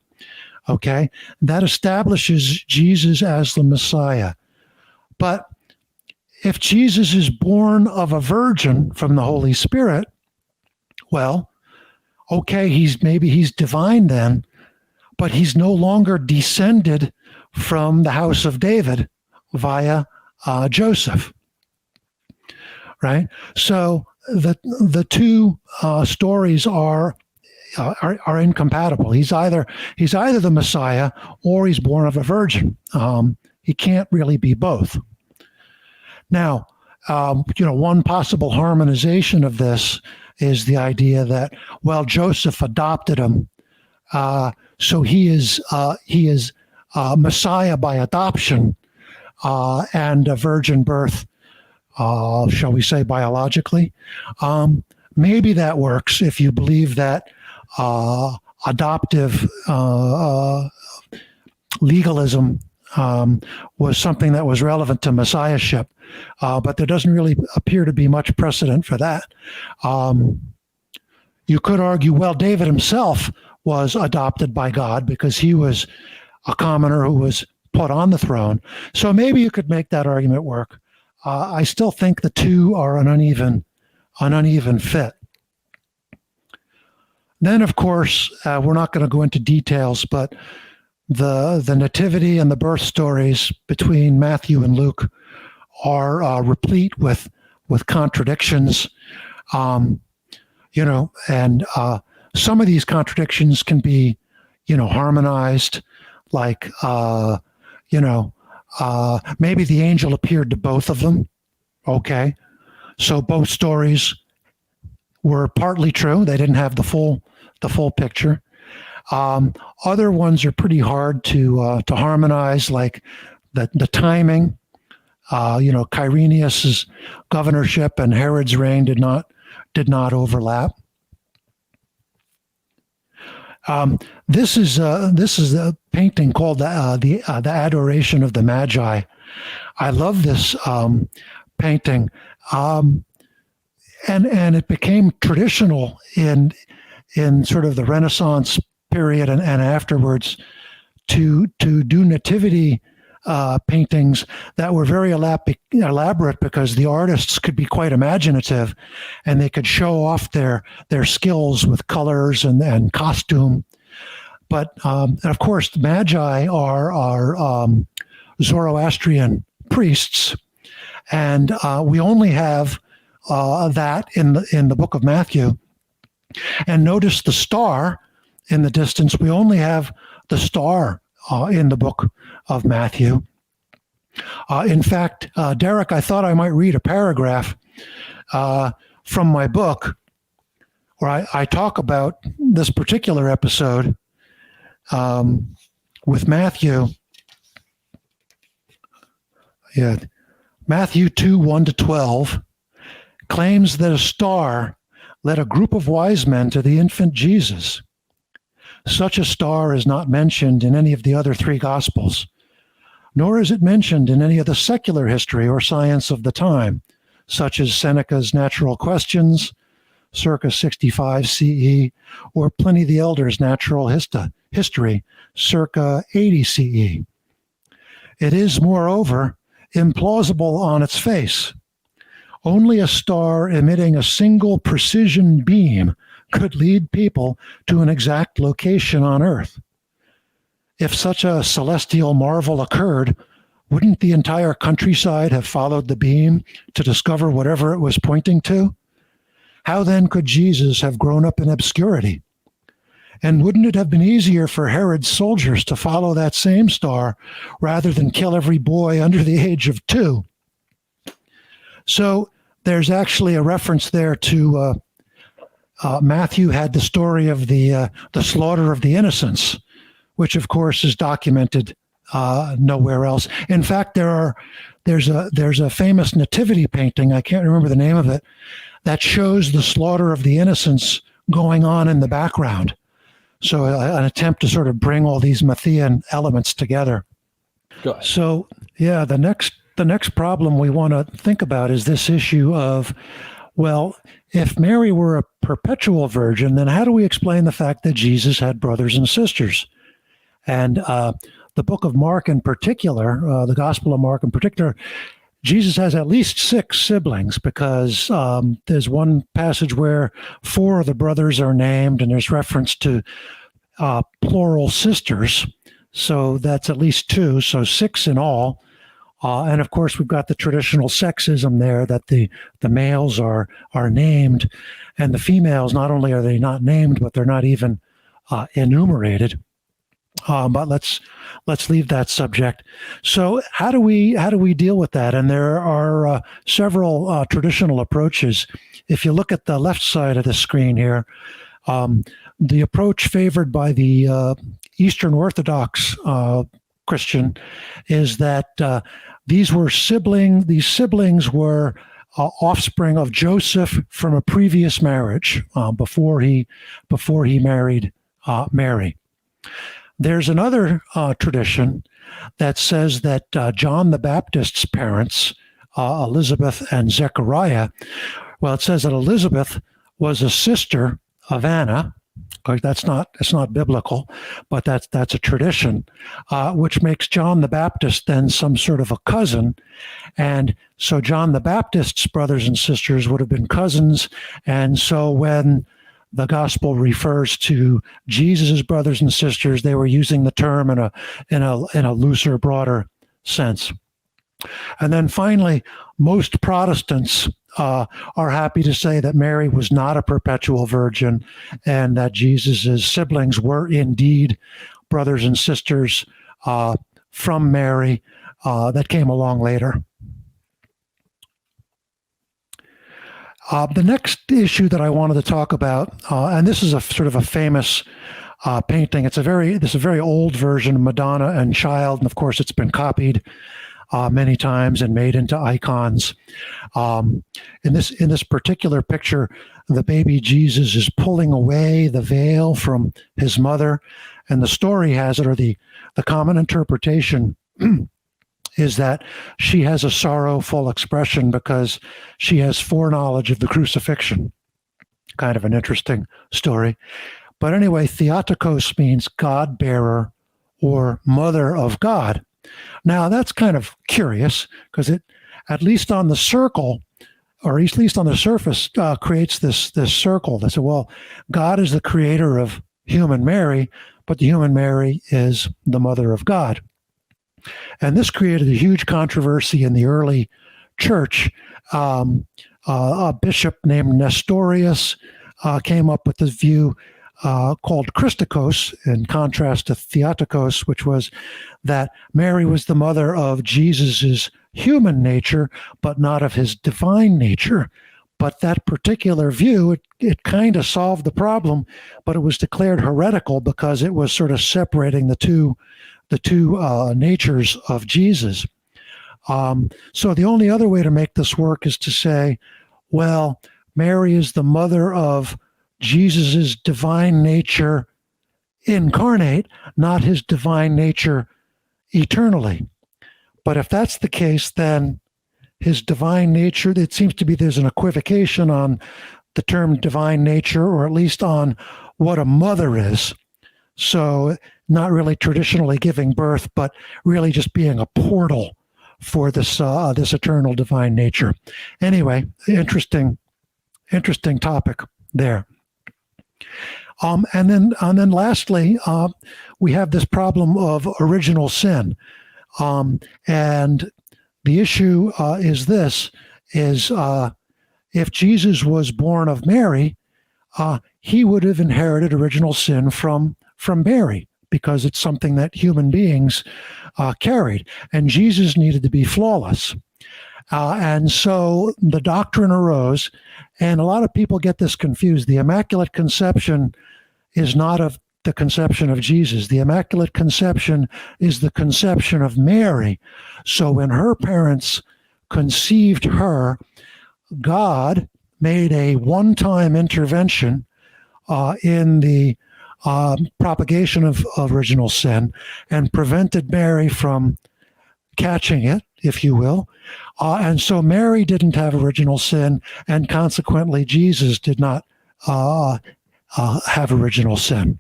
Okay, that establishes Jesus as the Messiah. But if Jesus is born of a virgin from the Holy Spirit, well, okay, maybe he's divine then, but he's no longer descended from the house of David via Joseph, right? So the two stories are incompatible. He's either the Messiah or he's born of a virgin. He can't really be both. Now, one possible harmonization of this is the idea that, well, Joseph adopted him, so he is Messiah by adoption, and a virgin birth, shall we say, biologically. Maybe that works if you believe that adoptive legalism was something that was relevant to messiahship, but there doesn't really appear to be much precedent for that. You could argue, well, David himself was adopted by God because he was a commoner who was put on the throne. So maybe you could make that argument work. I still think the two are an uneven fit. Then, of course, we're not going to go into details, but the nativity and the birth stories between Matthew and Luke are replete with contradictions, and some of these contradictions can be, harmonized, like, maybe the angel appeared to both of them. Okay, so both stories were partly true. They didn't have the full picture. Other ones are pretty hard to harmonize, like the timing. Quirinius's governorship and Herod's reign did not overlap. This is a painting called the Adoration of the Magi. I love this painting, and it became traditional in sort of the Renaissance period and afterwards to do nativity paintings that were very elaborate because the artists could be quite imaginative, and they could show off their skills with colors and costume. But and of course, the Magi are Zoroastrian priests, and we only have that in the book of Matthew. And notice the star in the distance. We only have the star in the book of Matthew. In fact, Derek, I thought I might read a paragraph from my book where I talk about this particular episode with Matthew. Yeah, Matthew 2:1-12 claims that a star led a group of wise men to the infant Jesus. Such a star is not mentioned in any of the other three Gospels, nor is it mentioned in any of the secular history or science of the time, such as Seneca's Natural Questions, circa 65 CE, or Pliny the Elder's Natural History, circa 80 CE. It is, moreover, implausible on its face. Only a star emitting a single precision beam could lead people to an exact location on Earth. If such a celestial marvel occurred, wouldn't the entire countryside have followed the beam to discover whatever it was pointing to? How then could Jesus have grown up in obscurity? And wouldn't it have been easier for Herod's soldiers to follow that same star rather than kill every boy under the age of 2? So there's actually a reference there to Matthew had the story of the slaughter of the innocents, which of course is documented nowhere else. In fact, there's a famous nativity painting, I can't remember the name of it, that shows the slaughter of the innocents going on in the background. So an attempt to sort of bring all these Matthean elements together. So yeah, the next problem we want to think about is this issue of, well, if Mary were a perpetual virgin, then how do we explain the fact that Jesus had brothers and sisters? And the book of Mark in particular, the Gospel of Mark in particular, Jesus has at least 6 siblings because there's one passage where 4 of the brothers are named, and there's reference to plural sisters. So that's at least 2, so 6 in all. And of course, we've got the traditional sexism there that the males are named, and the females, not only are they not named, but they're not even enumerated. But let's leave that subject. So how do we deal with that? And there are several traditional approaches. If you look at the left side of the screen here, the approach favored by the Eastern Orthodox Christian is that these siblings were offspring of Joseph from a previous marriage before he married Mary. There's another tradition that says that John the Baptist's parents, Elizabeth and Zechariah, well, it says that Elizabeth was a sister of Anna. It's not biblical, but that's a tradition, which makes John the Baptist then some sort of a cousin. And so John the Baptist's brothers and sisters would have been cousins. And so when the gospel refers to Jesus' brothers and sisters, they were using the term in a looser, broader sense. And then finally, most Protestants are happy to say that Mary was not a perpetual virgin and that Jesus' siblings were indeed brothers and sisters from Mary that came along later. The next issue that I wanted to talk about, and this is a sort of a famous painting. This is a very old version of Madonna and Child, and of course it's been copied. many times and made into icons. In this particular picture, the baby Jesus is pulling away the veil from his mother, and the story has it, or the common interpretation is that she has a sorrowful expression because she has foreknowledge of the crucifixion. Kind of an interesting story. But anyway, Theotokos means God-bearer or mother of God. Now, that's kind of curious because it, at least on the circle, or at least on the surface, creates this circle. They say, well, God is the creator of human Mary, but the human Mary is the mother of God. And this created a huge controversy in the early church. A bishop named Nestorius came up with this view called Christokos, in contrast to Theotokos, which was that Mary was the mother of Jesus's human nature, but not of his divine nature. But that particular view, it kind of solved the problem, but it was declared heretical because it was sort of separating the two natures of Jesus. So the only other way to make this work is to say, well, Mary is the mother of Jesus's divine nature incarnate, not his divine nature eternally. But if that's the case, then his divine nature, it seems to be there's an equivocation on the term divine nature, or at least on what a mother is. So not really traditionally giving birth, but really just being a portal for this eternal divine nature. Anyway, interesting topic there. And then lastly, we have this problem of original sin. And the issue is this, if Jesus was born of Mary, he would have inherited original sin from Mary, because it's something that human beings carried. And Jesus needed to be flawless. And so the doctrine arose, and a lot of people get this confused. The Immaculate Conception is not of the conception of Jesus. The Immaculate Conception is the conception of Mary. So when her parents conceived her, God made a one-time intervention in the propagation of original sin and prevented Mary from catching it, if you will. And so Mary didn't have original sin, and consequently Jesus did not have original sin.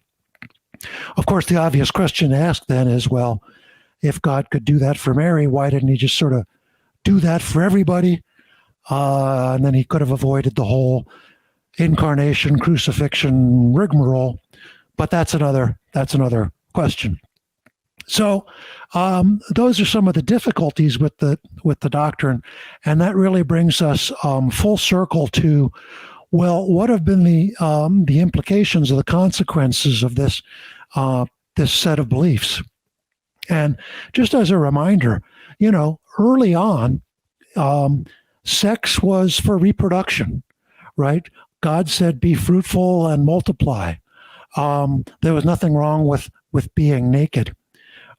Of course, the obvious question to ask then is, well, if God could do that for Mary, why didn't he just sort of do that for everybody? And then he could have avoided the whole incarnation, crucifixion rigmarole. But that's another question. So those are some of the difficulties with the doctrine, and that really brings us full circle to, well, what have been the implications or the consequences of this set of beliefs? And just as a reminder, early on, sex was for reproduction, right? God said, "Be fruitful and multiply." There was nothing wrong with being naked.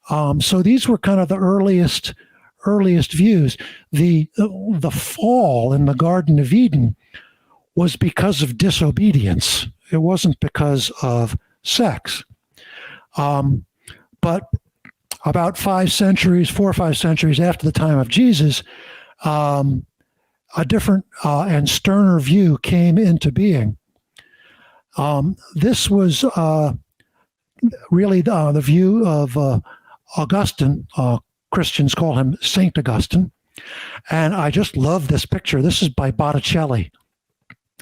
So these were kind of the earliest views. The fall in the Garden of Eden was because of disobedience. It wasn't because of sex. But about 4 or 5 centuries after the time of Jesus, a different and sterner view came into being. This was really the view of Augustine. Christians call him Saint Augustine. And I just love this picture. This is by Botticelli.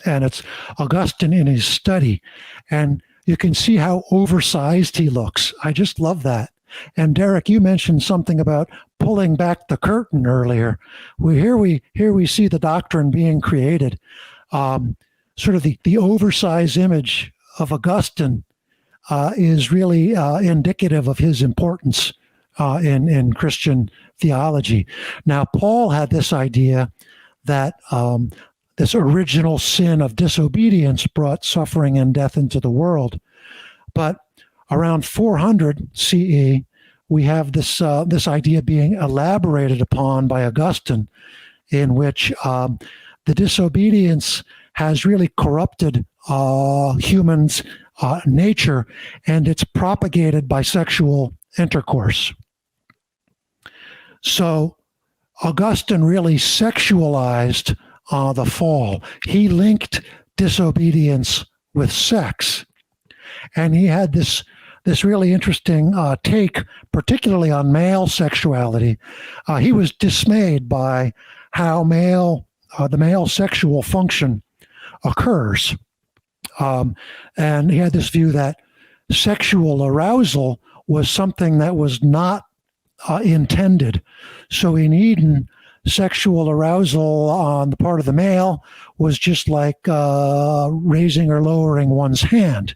And it's Augustine in his study. And you can see how oversized he looks. I just love that. And Derek, you mentioned something about pulling back the curtain earlier. Here we see the doctrine being created. Sort of the oversized image of Augustine is really indicative of his importance in Christian theology. Now, Paul had this idea that this original sin of disobedience brought suffering and death into the world. But around 400 CE, we have this idea being elaborated upon by Augustine, in which the disobedience has really corrupted humans' nature, and it's propagated by sexual intercourse. So Augustine really sexualized the fall. He linked disobedience with sex, and he had this really interesting take, particularly on male sexuality. He was dismayed by how the male sexual function occurs. And he had this view that sexual arousal was something that was not intended. So in Eden, sexual arousal on the part of the male was just like raising or lowering one's hand.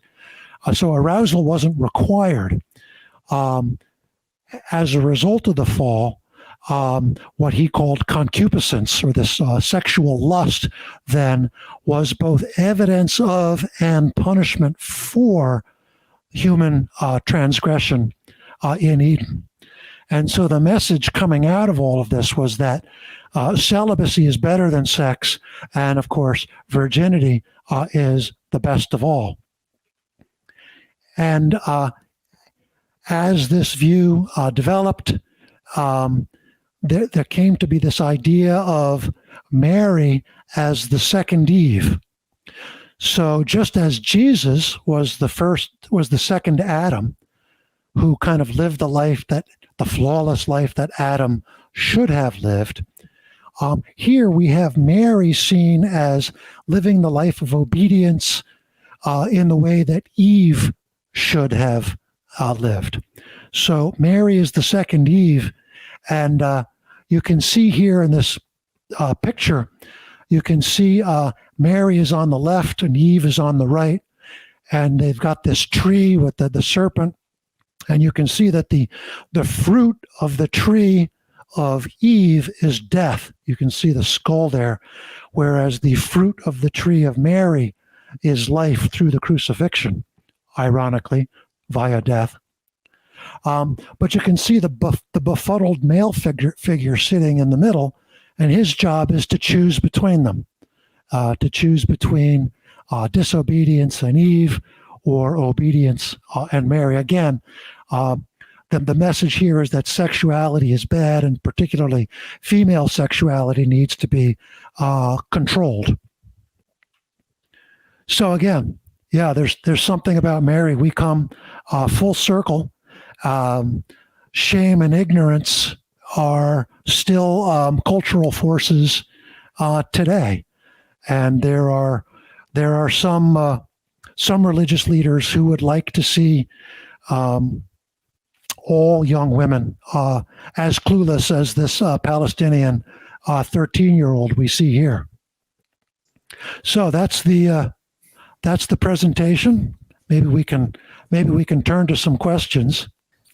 So arousal wasn't required. As a result of the fall, what he called concupiscence, or this sexual lust, then was both evidence of and punishment for human transgression in Eden. And so the message coming out of all of this was that celibacy is better than sex, and of course, virginity is the best of all. And as this view developed, there came to be this idea of Mary as the second Eve. So just as Jesus was the second Adam, who kind of lived the flawless life that Adam should have lived, here we have Mary seen as living the life of obedience in the way that Eve should have lived. So Mary is the second Eve, and you can see here in this picture, you can see Mary is on the left and Eve is on the right, and they've got this tree with the serpent, and you can see that the fruit of the tree of Eve is death. You can see the skull there, whereas the fruit of the tree of Mary is life through the crucifixion, ironically, via death. But you can see the befuddled male figure sitting in the middle, and his job is to choose between them, to choose between disobedience and Eve, or obedience and Mary. Again, the message here is that sexuality is bad, and particularly female sexuality needs to be controlled. So again, yeah, there's something about Mary. We come full circle. Shame and ignorance are still cultural forces today, and there are some religious leaders who would like to see all young women as clueless as this Palestinian 13-year-old we see here. So that's the presentation. Maybe we can turn to some questions.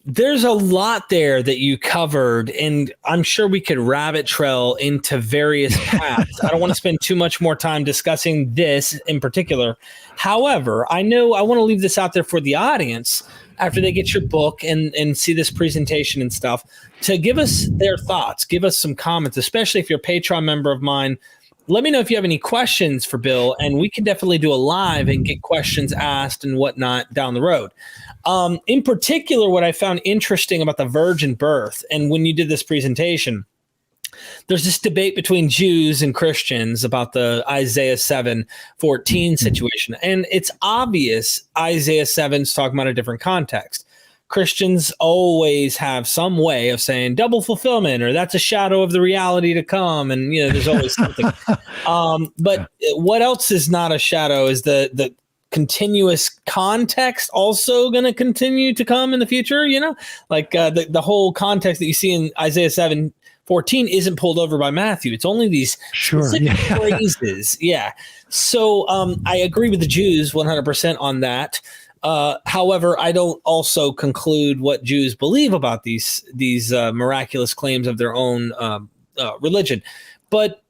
There's a lot there that you covered, and I'm sure we could rabbit trail into various paths. I don't want to spend too much more time discussing this in particular. However, I want to leave this out there for the audience after they get your book and see this presentation and stuff, to give us their thoughts, give us some comments, especially if you're a Patreon member of mine. Let me know if you have any questions for Bill, and we can definitely do a live and get questions asked and whatnot down the road. In particular, what I found interesting about the virgin birth, and when you did this presentation, there's this debate between Jews and Christians about the Isaiah 7:14 situation. And it's obvious Isaiah 7 is talking about a different context. Christians always have some way of saying double fulfillment, or that's a shadow of the reality to come. And, there's always something. But what else is not a shadow is the continuous context also going to continue to come in the future, like the whole context that you see in Isaiah 7:14 isn't pulled over by Matthew. It's only these specific phrases. Yeah. So I agree with the Jews 100% on that. However, I don't also conclude what Jews believe about these miraculous claims of their own religion. But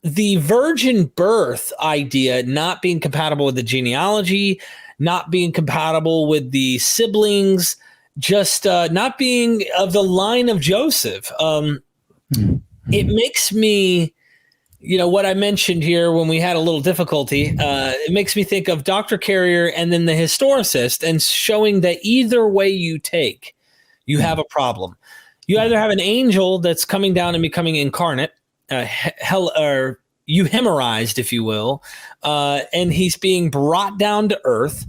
the virgin birth idea not being compatible with the genealogy, not being compatible with the siblings, just not being of the line of Joseph. It makes me, what I mentioned here when we had a little difficulty, it makes me think of Dr. Carrier and then the historicist, and showing that either way you take, you have a problem. You either have an angel that's coming down and becoming incarnate, or euhemerized, if you will, and he's being brought down to earth.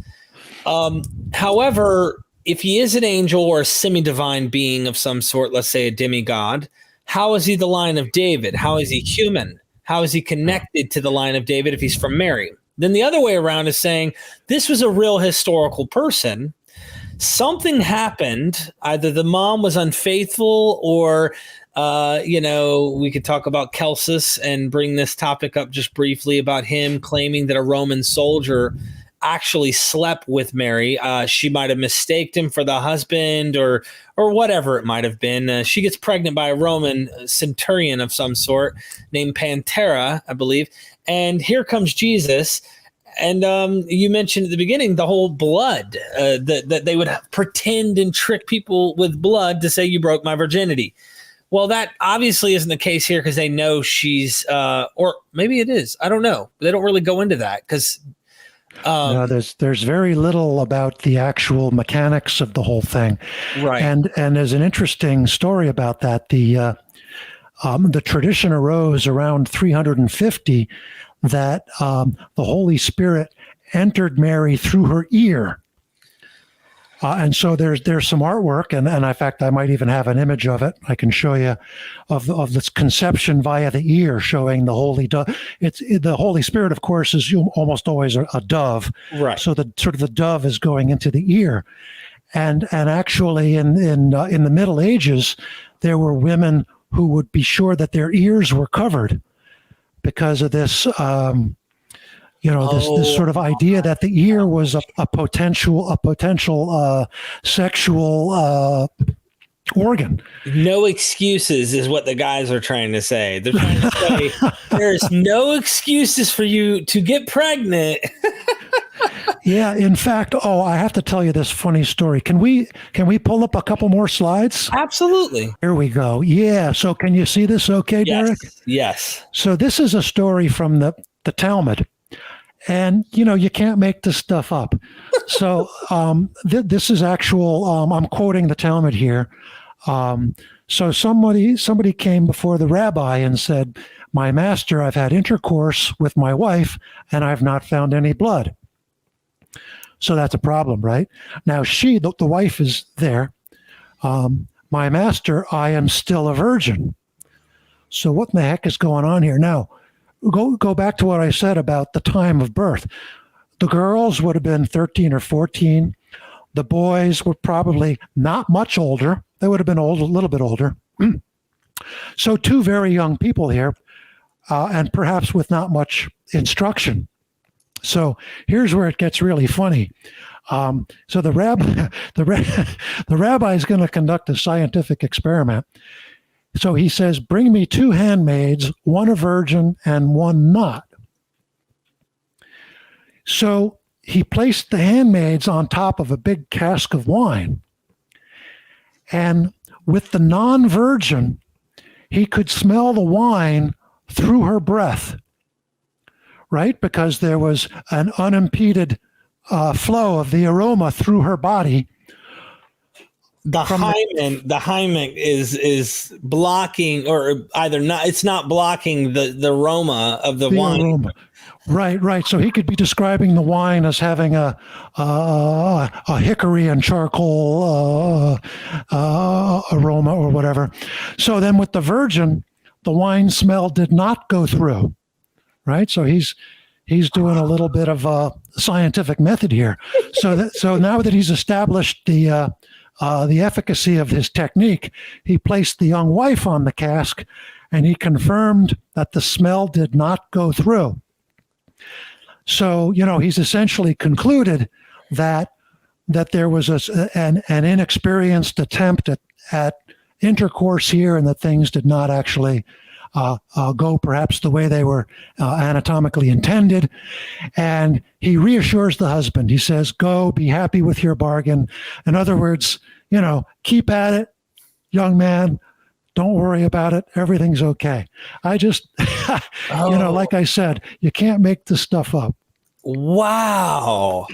However, if he is an angel or a semi-divine being of some sort, let's say a demigod, how is he the line of David? How is he human? How is he connected to the line of David if he's from Mary? Then the other way around is saying this was a real historical person. Something happened. Either the mom was unfaithful, or, we could talk about Celsus and bring this topic up just briefly about him claiming that a Roman soldier actually slept with Mary. She might have mistaked him for the husband, or whatever it might have been. She gets pregnant by a Roman centurion of some sort named Pantera, I believe. And here comes Jesus. And you mentioned at the beginning the whole blood, that they would pretend and trick people with blood to say you broke my virginity. Well, that obviously isn't the case here, because they know she's, or maybe it is. I don't know. They don't really go into that because. No, there's very little about the actual mechanics of the whole thing, right? And there's an interesting story about that. The tradition arose around 350 that the Holy Spirit entered Mary through her ear, and so there's some artwork, and in fact I might even have an image of it. I can show you of this conception via the ear, showing the holy dove. The Holy Spirit, of course, is almost always a dove, right? So the dove is going into the ear, and actually in the Middle Ages there were women who would be sure that their ears were covered because of this. This sort of idea that the ear was a potential sexual organ. No excuses is what the guys are trying to say. They're trying to say there's no excuses for you to get pregnant. Yeah, in fact, I have to tell you this funny story. Can we pull up a couple more slides? Absolutely. Here we go. Yeah. So can you see this okay, Derek? Yes. So this is a story from the Talmud. And, you can't make this stuff up. So this is actual, I'm quoting the Talmud here. So somebody came before the rabbi and said, "My master, I've had intercourse with my wife and I've not found any blood." So that's a problem, right? Now the wife is there. "My master, I am still a virgin." So what in the heck is going on here? Now, go back to what I said about the time of birth. The girls would have been 13 or 14. The boys were probably not much older. They would have been a little bit older. So two very young people here, and perhaps with not much instruction. So here's where it gets really funny. So the rabbi is going to conduct a scientific experiment. So he says, "Bring me 2 handmaids, one a virgin and one not." So he placed the handmaids on top of a big cask of wine. And with the non-virgin, he could smell the wine through her breath, right? Because there was an unimpeded flow of the aroma through her body. The hymen is blocking, or either not. It's not blocking the aroma of the wine. Aroma. Right. So he could be describing the wine as having a hickory and charcoal aroma or whatever. So then with the virgin, the wine smell did not go through. Right. So he's doing a little bit of a scientific method here. So now that he's established the efficacy of his technique, he placed the young wife on the cask, and he confirmed that the smell did not go through. So, he's essentially concluded that there was an inexperienced attempt at intercourse here, and that things did not actually go perhaps the way they were anatomically intended. And he reassures the husband. He says, "Go, be happy with your bargain." In other words, keep at it, young man. Don't worry about it. Everything's okay. I just, like I said, you can't make this stuff up. Wow.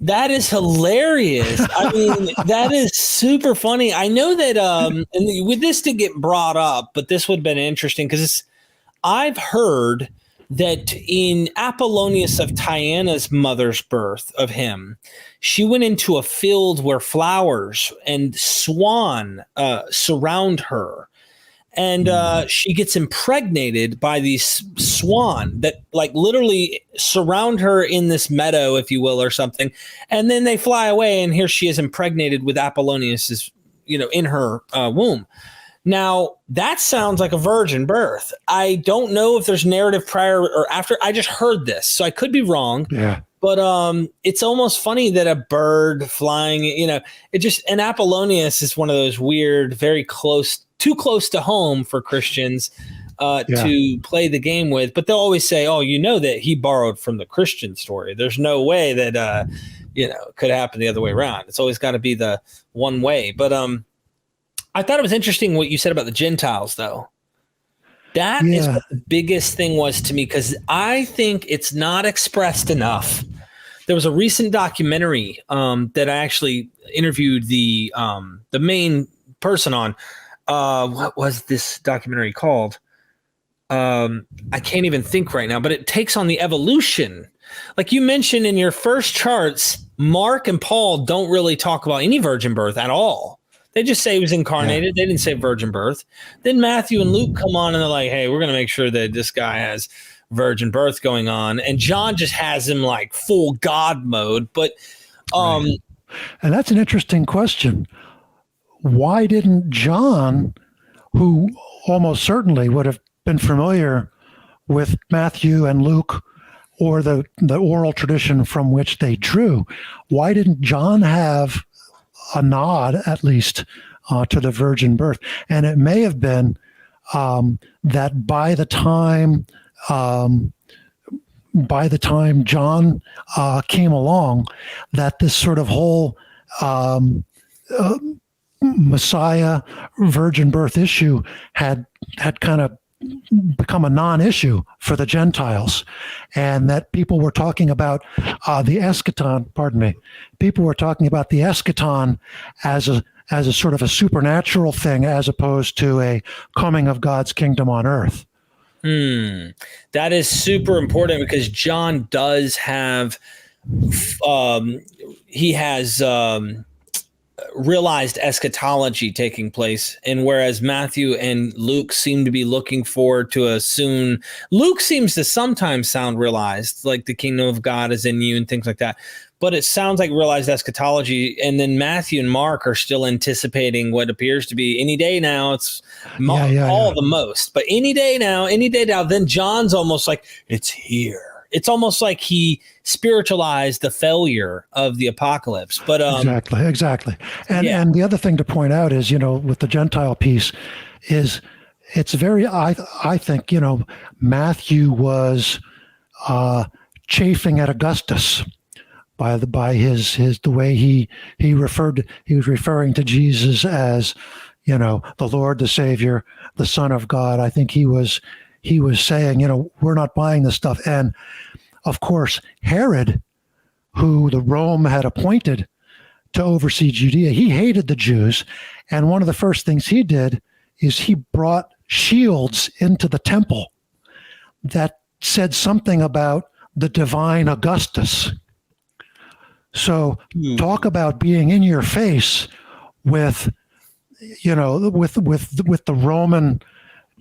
That is hilarious. I mean, that is super funny. I know that, and with this to get brought up, but this would have been interesting because I've heard that in Apollonius of Tyana's mother's birth of him, she went into a field where flowers and swan surround her. And she gets impregnated by these swan that like literally surround her in this meadow, if you will, or something. And then they fly away, and here she is impregnated with Apollonius's, in her womb. Now, that sounds like a virgin birth. I don't know if there's narrative prior or after. I just heard this, so I could be wrong. Yeah. But it's almost funny that a bird flying, and Apollonius is one of those weird, very too close to home for Christians to play the game with. But they'll always say, oh, that he borrowed from the Christian story. There's no way that, it could happen the other way around. It's always got to be the one way. But I thought it was interesting what you said about the Gentiles, though. That is what the biggest thing was to me, because I think it's not expressed enough. There was a recent documentary that I actually interviewed the main person on. What was this documentary called? I can't even think right now, but it takes on the evolution. Like you mentioned in your first charts, Mark and Paul don't really talk about any virgin birth at all. They just say he was incarnated. They didn't say virgin birth. Then Matthew and Luke come on and they're like, hey, we're going to make sure that this guy has virgin birth going on. And John just has him like full God mode. But and that's an interesting question. Why didn't John, who almost certainly would have been familiar with Matthew and Luke or the oral tradition from which they drew, why didn't John have a nod, at least, to the virgin birth? And it may have been that by the time John came along, that this sort of whole Messiah virgin birth issue had kind of become a non-issue for the Gentiles, and that people were talking about the eschaton. Pardon me. People were talking about the eschaton as a sort of a supernatural thing, as opposed to a coming of God's kingdom on earth. That is super important, because John does have he has realized eschatology taking place, and whereas Matthew and Luke seem to be looking forward to a soon, Luke seems to sometimes sound realized, like the kingdom of God is in you and things like that, but it sounds like realized eschatology. And then Matthew and Mark are still anticipating what appears to be any day now. It's the most, but any day now. Then John's almost like, it's here. It's almost like he spiritualized the failure of the apocalypse. But exactly. And the other thing to point out is, with the Gentile piece, is it's very, I think, Matthew was chafing at Augustus by the way he was referring to Jesus as, the Lord, the Savior, the Son of God. I think he was saying, we're not buying this stuff. And of course, Herod, who the Rome had appointed to oversee Judea, he hated the Jews. And one of the first things he did is he brought shields into the temple that said something about the divine Augustus. So talk about being in your face with the Roman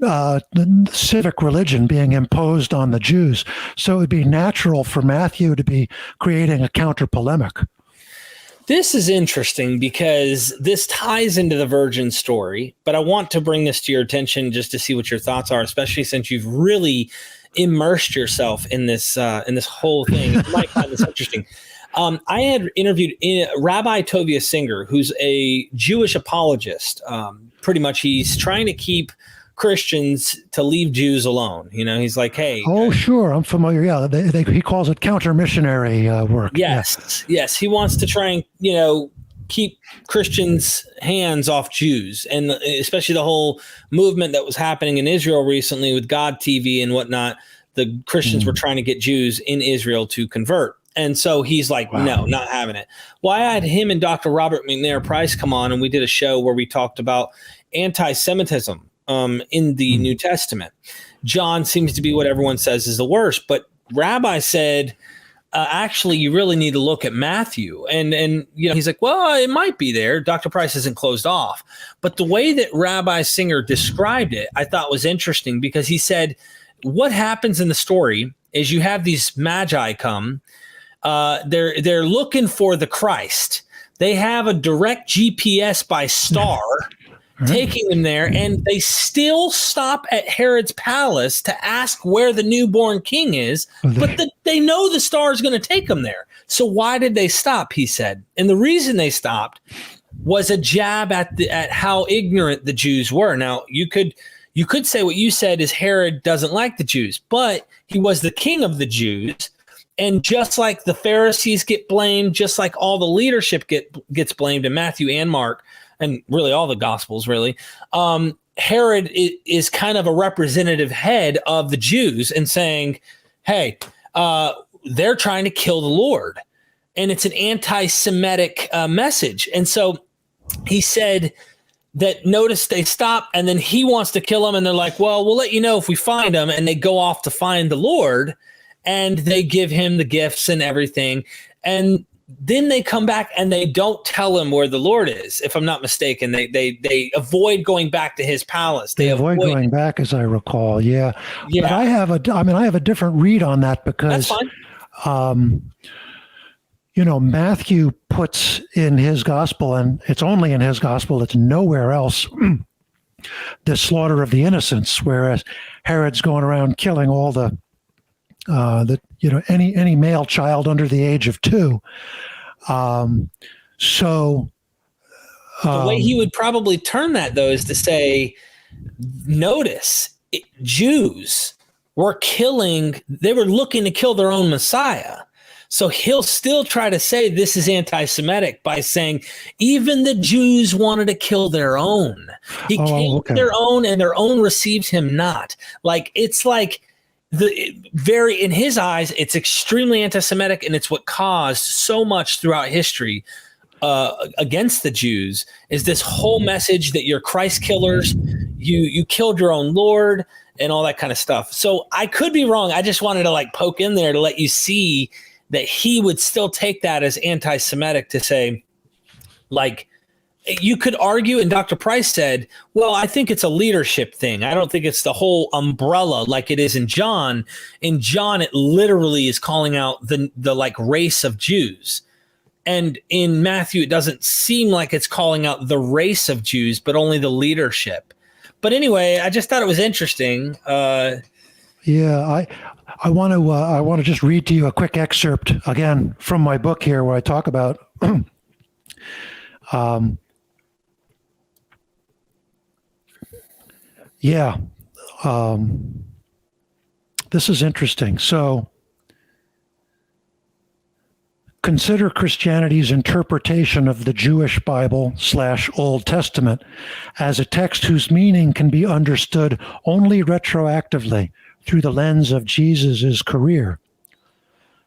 the civic religion being imposed on the Jews. So it would be natural for Matthew to be creating a counter polemic. This is interesting because this ties into the virgin story, but I want to bring this to your attention just to see what your thoughts are, especially since you've really immersed yourself in this whole thing. You might find this interesting. I had interviewed Rabbi Tovia Singer, who's a Jewish apologist. Pretty much he's trying to keep Christians to leave Jews alone. He's like, hey. Oh, sure. I'm familiar. Yeah. He calls it counter missionary work. Yes. He wants to try and, keep Christians' hands off Jews, and especially the whole movement that was happening in Israel recently with God TV and whatnot. The Christians were trying to get Jews in Israel to convert. And so he's like, no, not having it. Well, I had him and Dr. Robert McNair Price come on, and we did a show where we talked about anti-Semitism in the New Testament. John seems to be what everyone says is the worst, but Rabbi said, actually, you really need to look at Matthew. And you know, he's like, well, it might be there. Dr. Price isn't closed off. But the way that Rabbi Singer described it, I thought was interesting, because he said, what happens in the story is you have these magi come. They're looking for the Christ. They have a direct GPS by star taking them there, and they still stop at Herod's palace to ask where the newborn king is, but they know the star is going to take them there. So why did they stop, he said. And the reason they stopped was a jab at how ignorant the Jews were. Now, you could say what you said is Herod doesn't like the Jews, but he was the king of the Jews. And just like the Pharisees get blamed, just like all the leadership gets blamed in Matthew and Mark, and really all the Gospels, really, Herod is kind of a representative head of the Jews and saying, hey, they're trying to kill the Lord. And it's an anti-Semitic message. And so he said that, notice they stop, and then he wants to kill them. And they're like, well, we'll let you know if we find them. And they go off to find the Lord, and they give him the gifts and everything. And then they come back and they don't tell him where the Lord is, if I'm not mistaken. They avoid going back to his palace. They avoid going back, as I recall. Yeah. But I have a different read on that, because that's fine. You know, Matthew puts in his gospel, and it's only in his gospel, it's nowhere else, the slaughter of the innocents, whereas Herod's going around killing all any male child under the age of 2. So the way he would probably turn that, though, is to say, notice Jews were they were looking to kill their own Messiah. So he'll still try to say this is anti-Semitic by saying even the Jews wanted to kill their own. He came to their own, and their own received him not. Like, it's like, in his eyes, it's extremely anti-Semitic, and it's what caused so much throughout history against the Jews, is this whole message that you're Christ killers, you killed your own Lord, and all that kind of stuff. So I could be wrong. I just wanted to poke in there to let you see that he would still take that as anti-Semitic, to say, you could argue, and Dr. Price said, well, I think it's a leadership thing. I don't think it's the whole umbrella like it is in John. In John, it literally is calling out the race of Jews. And in Matthew, it doesn't seem like it's calling out the race of Jews, but only the leadership. But anyway, I just thought it was interesting. I want to just read to you a quick excerpt again from my book here, where I talk about this is interesting. So, consider Christianity's interpretation of the Jewish Bible / Old Testament as a text whose meaning can be understood only retroactively through the lens of Jesus's career.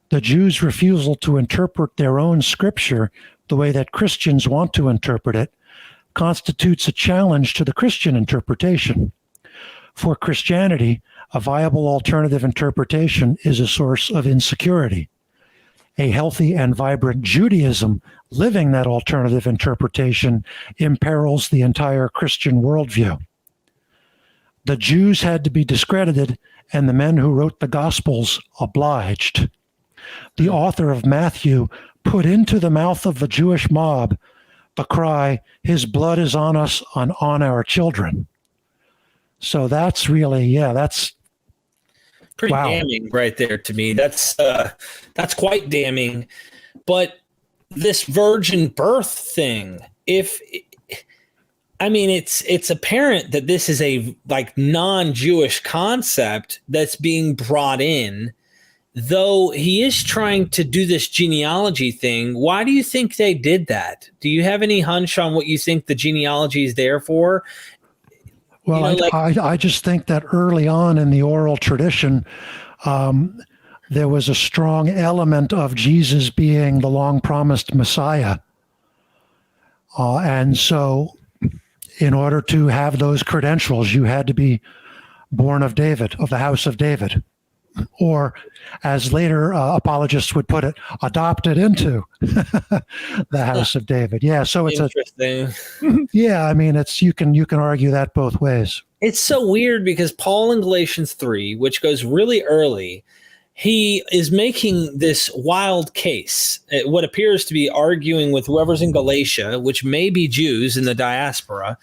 The Jews' refusal to interpret their own scripture the way that Christians want to interpret it constitutes a challenge to the Christian interpretation. For Christianity, a viable alternative interpretation is a source of insecurity. A healthy and vibrant Judaism living that alternative interpretation imperils the entire Christian worldview. The Jews had to be discredited, and the men who wrote the Gospels obliged. The author of Matthew put into the mouth of the Jewish mob the cry, "His blood is on us and on our children." So that's really, that's pretty damning right there to me. That's quite damning. But this virgin birth thing, it's apparent that this is a non-Jewish concept that's being brought in though he is trying to do this genealogy thing. Why do you think they did that? Do you have any hunch on what you think the genealogy is there for? Well, I just think that early on in the oral tradition, there was a strong element of Jesus being the long-promised Messiah. And so in order to have those credentials, you had to be born of David, of the house of David. Or, as later apologists would put it, adopted into the house of David. Yeah, so it's interesting. Yeah, I mean, you can argue that both ways. It's so weird because Paul in Galatians 3, which goes really early, he is making this wild case. What appears to be arguing with whoever's in Galatia, which may be Jews in the diaspora,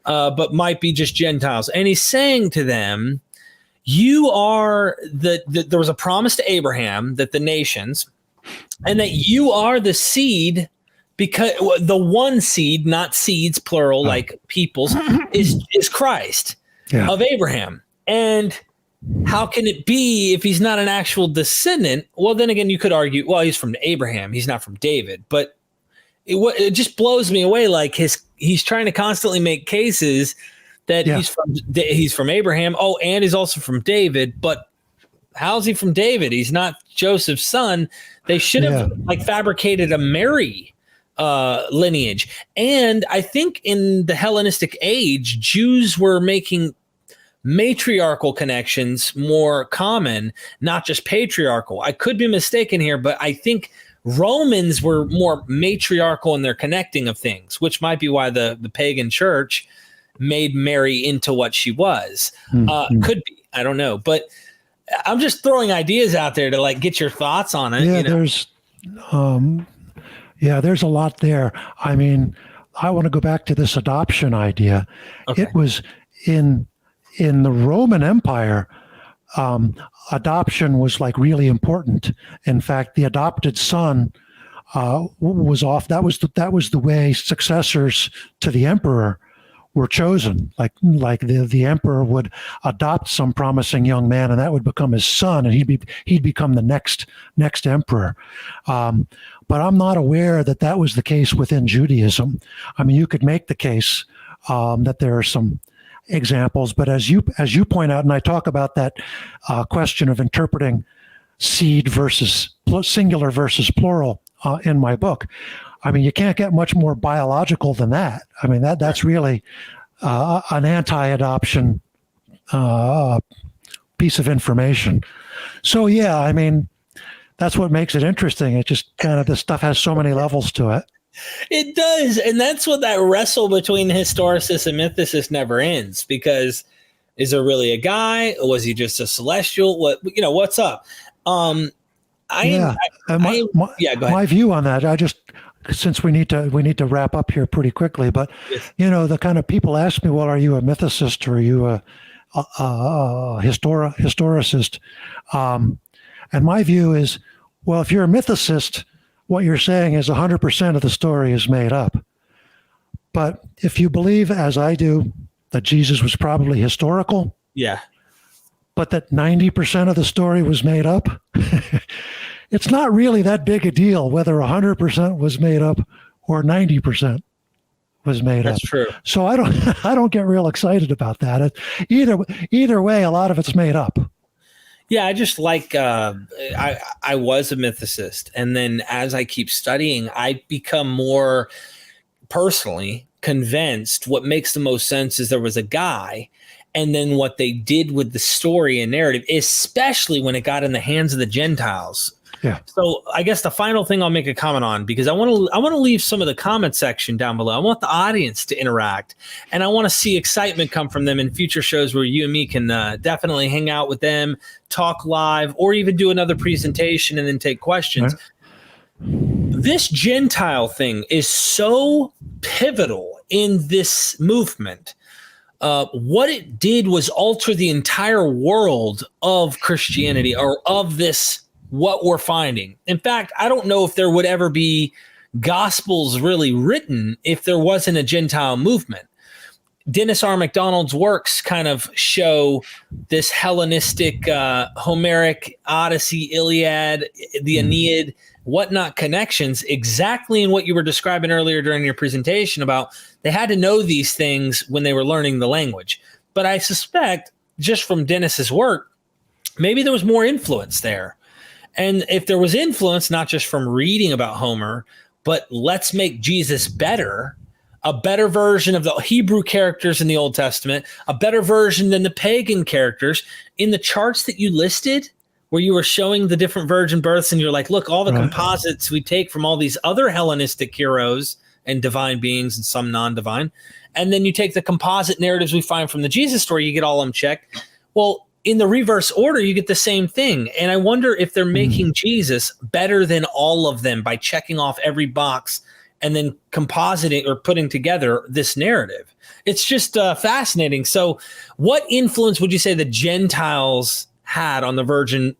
but might be just Gentiles, and he's saying to them, you are there was a promise to Abraham that the nations, and that you are the seed, because the one seed, not seeds plural, like peoples, is Christ of Abraham. And how can it be if he's not an actual descendant? Well, then again, you could argue, well, he's from Abraham, he's not from David. But it just blows me away. Like he's trying to constantly make cases that he's from Abraham. Oh, and he's also from David. But how's he from David? He's not Joseph's son. They should have fabricated a Mary lineage. And I think in the Hellenistic age, Jews were making matriarchal connections more common, not just patriarchal. I could be mistaken here, but I think Romans were more matriarchal in their connecting of things, which might be why the pagan church made Mary into what she was. Could be. I don't know. But I'm just throwing ideas out there to get your thoughts on it. Yeah, there's a lot there. I mean, I want to go back to this adoption idea. Okay. It was in the Roman Empire, adoption was really important. In fact, the adopted son was off. That was the way successors to the emperor were chosen. Like the emperor would adopt some promising young man, and that would become his son, and he'd become the next emperor. But I'm not aware that was the case within Judaism. I mean, you could make the case that there are some examples, but as you point out, and I talk about that question of interpreting seed versus singular versus plural in my book. I mean, you can't get much more biological than that. I mean, that's really an anti-adoption piece of information. So yeah, I mean, that's what makes it interesting. It just this stuff has so many levels to it. It does. And that's what that wrestle between historicists and mythicists never ends, because is there really a guy? Or was he just a celestial? What's up? Go ahead. My view on that, since we need to wrap up here pretty quickly, but yes. The kind of people ask me, well, are you a mythicist or are you a historicist? And my view is, well, if you're a mythicist, what you're saying is 100% of the story is made up. But if you believe, as I do, that Jesus was probably historical, but that 90% of the story was made up, it's not really that big a deal whether 100% was made up or 90% was made up. That's true. So I don't get real excited about that. Either way, a lot of it's made up. Yeah, I just I was a mythicist. And then as I keep studying, I become more personally convinced what makes the most sense is there was a guy, and then what they did with the story and narrative, especially when it got in the hands of the Gentiles. Yeah. So I guess the final thing I'll make a comment on, because I want to leave some of the comment section down below. I want the audience to interact, and I want to see excitement come from them in future shows where you and me can definitely hang out with them, talk live, or even do another presentation and then take questions. Right. This Gentile thing is so pivotal in this movement. What it did was alter the entire world of Christianity, or of this, what we're finding. In fact, I don't know if there would ever be gospels really written if there wasn't a Gentile movement. Dennis R. MacDonald's works kind of show this Hellenistic, Homeric Odyssey, Iliad, the Aeneid, whatnot connections exactly in what you were describing earlier during your presentation about they had to know these things when they were learning the language. But I suspect just from Dennis's work, maybe there was more influence there. And if there was influence, not just from reading about Homer, but let's make Jesus better, a better version of the Hebrew characters in the Old Testament, a better version than the pagan characters. In the charts that you listed, where you were showing the different virgin births, and you're like, look, all the composites we take from all these other Hellenistic heroes and divine beings and some non-divine, and then you take the composite narratives we find from the Jesus story, you get all of them checked. Well, in the reverse order, you get the same thing. And I wonder if they're making Jesus better than all of them by checking off every box and then compositing or putting together this narrative. It's just fascinating. So what influence would you say the Gentiles had on the virgin,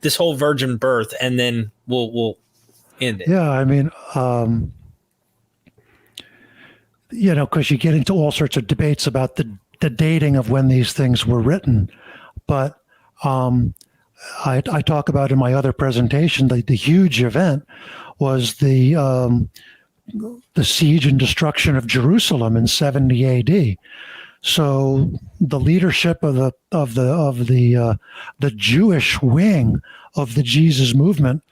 this whole virgin birth? And then we'll end it. Yeah, I mean, because you get into all sorts of debates about the dating of when these things were written. But I talk about in my other presentation, the huge event was the siege and destruction of Jerusalem in 70 AD. So the leadership of the Jewish wing of the Jesus movement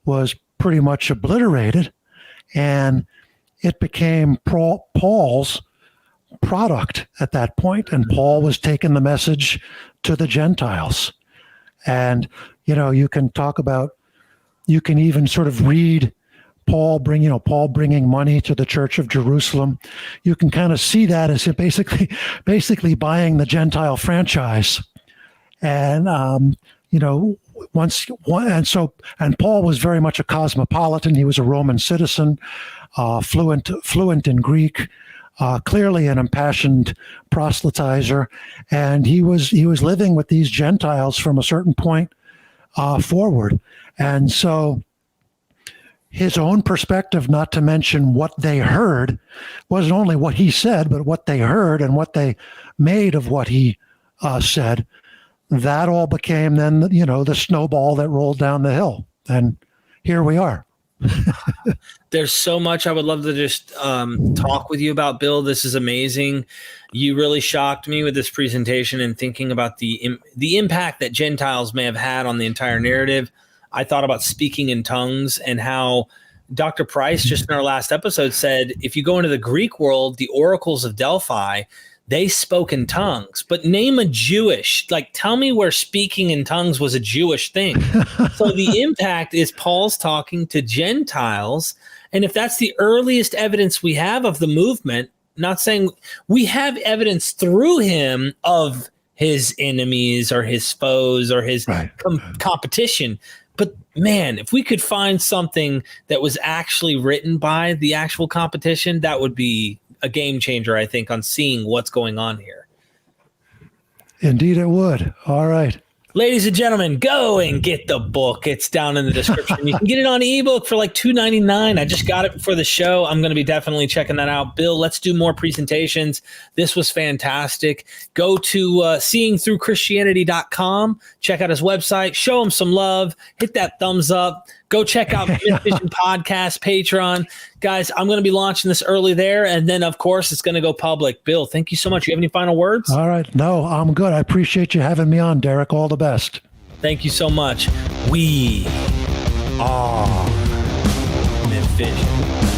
was pretty much obliterated, and it became Paul's product at that point, and Paul was taking the message to the Gentiles. And you can even sort of read Paul bringing money to the Church of Jerusalem. You can kind of see that as basically buying the Gentile franchise. And and Paul was very much a cosmopolitan. He was a Roman citizen, fluent in Greek. Clearly an impassioned proselytizer, and he was living with these Gentiles from a certain point forward. And so his own perspective, not to mention what they heard, wasn't only what he said, but what they heard and what they made of what he said. That all became then, the snowball that rolled down the hill. And here we are. There's so much I would love to just talk with you about, Bill. This is amazing. You really shocked me with this presentation and thinking about the impact that Gentiles may have had on the entire narrative. I thought about speaking in tongues and how Dr. Price, just in our last episode, said if you go into the Greek world, the oracles of Delphi, they spoke in tongues. But name a tell me where speaking in tongues was a Jewish thing. So the impact is Paul's talking to Gentiles. And if that's the earliest evidence we have of the movement, not saying we have evidence through him of his enemies or his foes or his competition. But man, if we could find something that was actually written by the actual competition, that would be a game changer, I think, on seeing what's going on here. Indeed it would. All right. Ladies and gentlemen, go and get the book. It's down in the description. You can get it on ebook for like $2.99. I just got it before the show. I'm going to be definitely checking that out. Bill, let's do more presentations. This was fantastic. Go to seeingthroughchristianity.com. Check out his website. Show him some love. Hit that thumbs up. Go check out MythVision Podcast, Patreon. Guys, I'm going to be launching this early there, and then, of course, it's going to go public. Bill, thank you so much. You have any final words? All right. No, I'm good. I appreciate you having me on, Derek. All the best. Thank you so much. We are MythVision.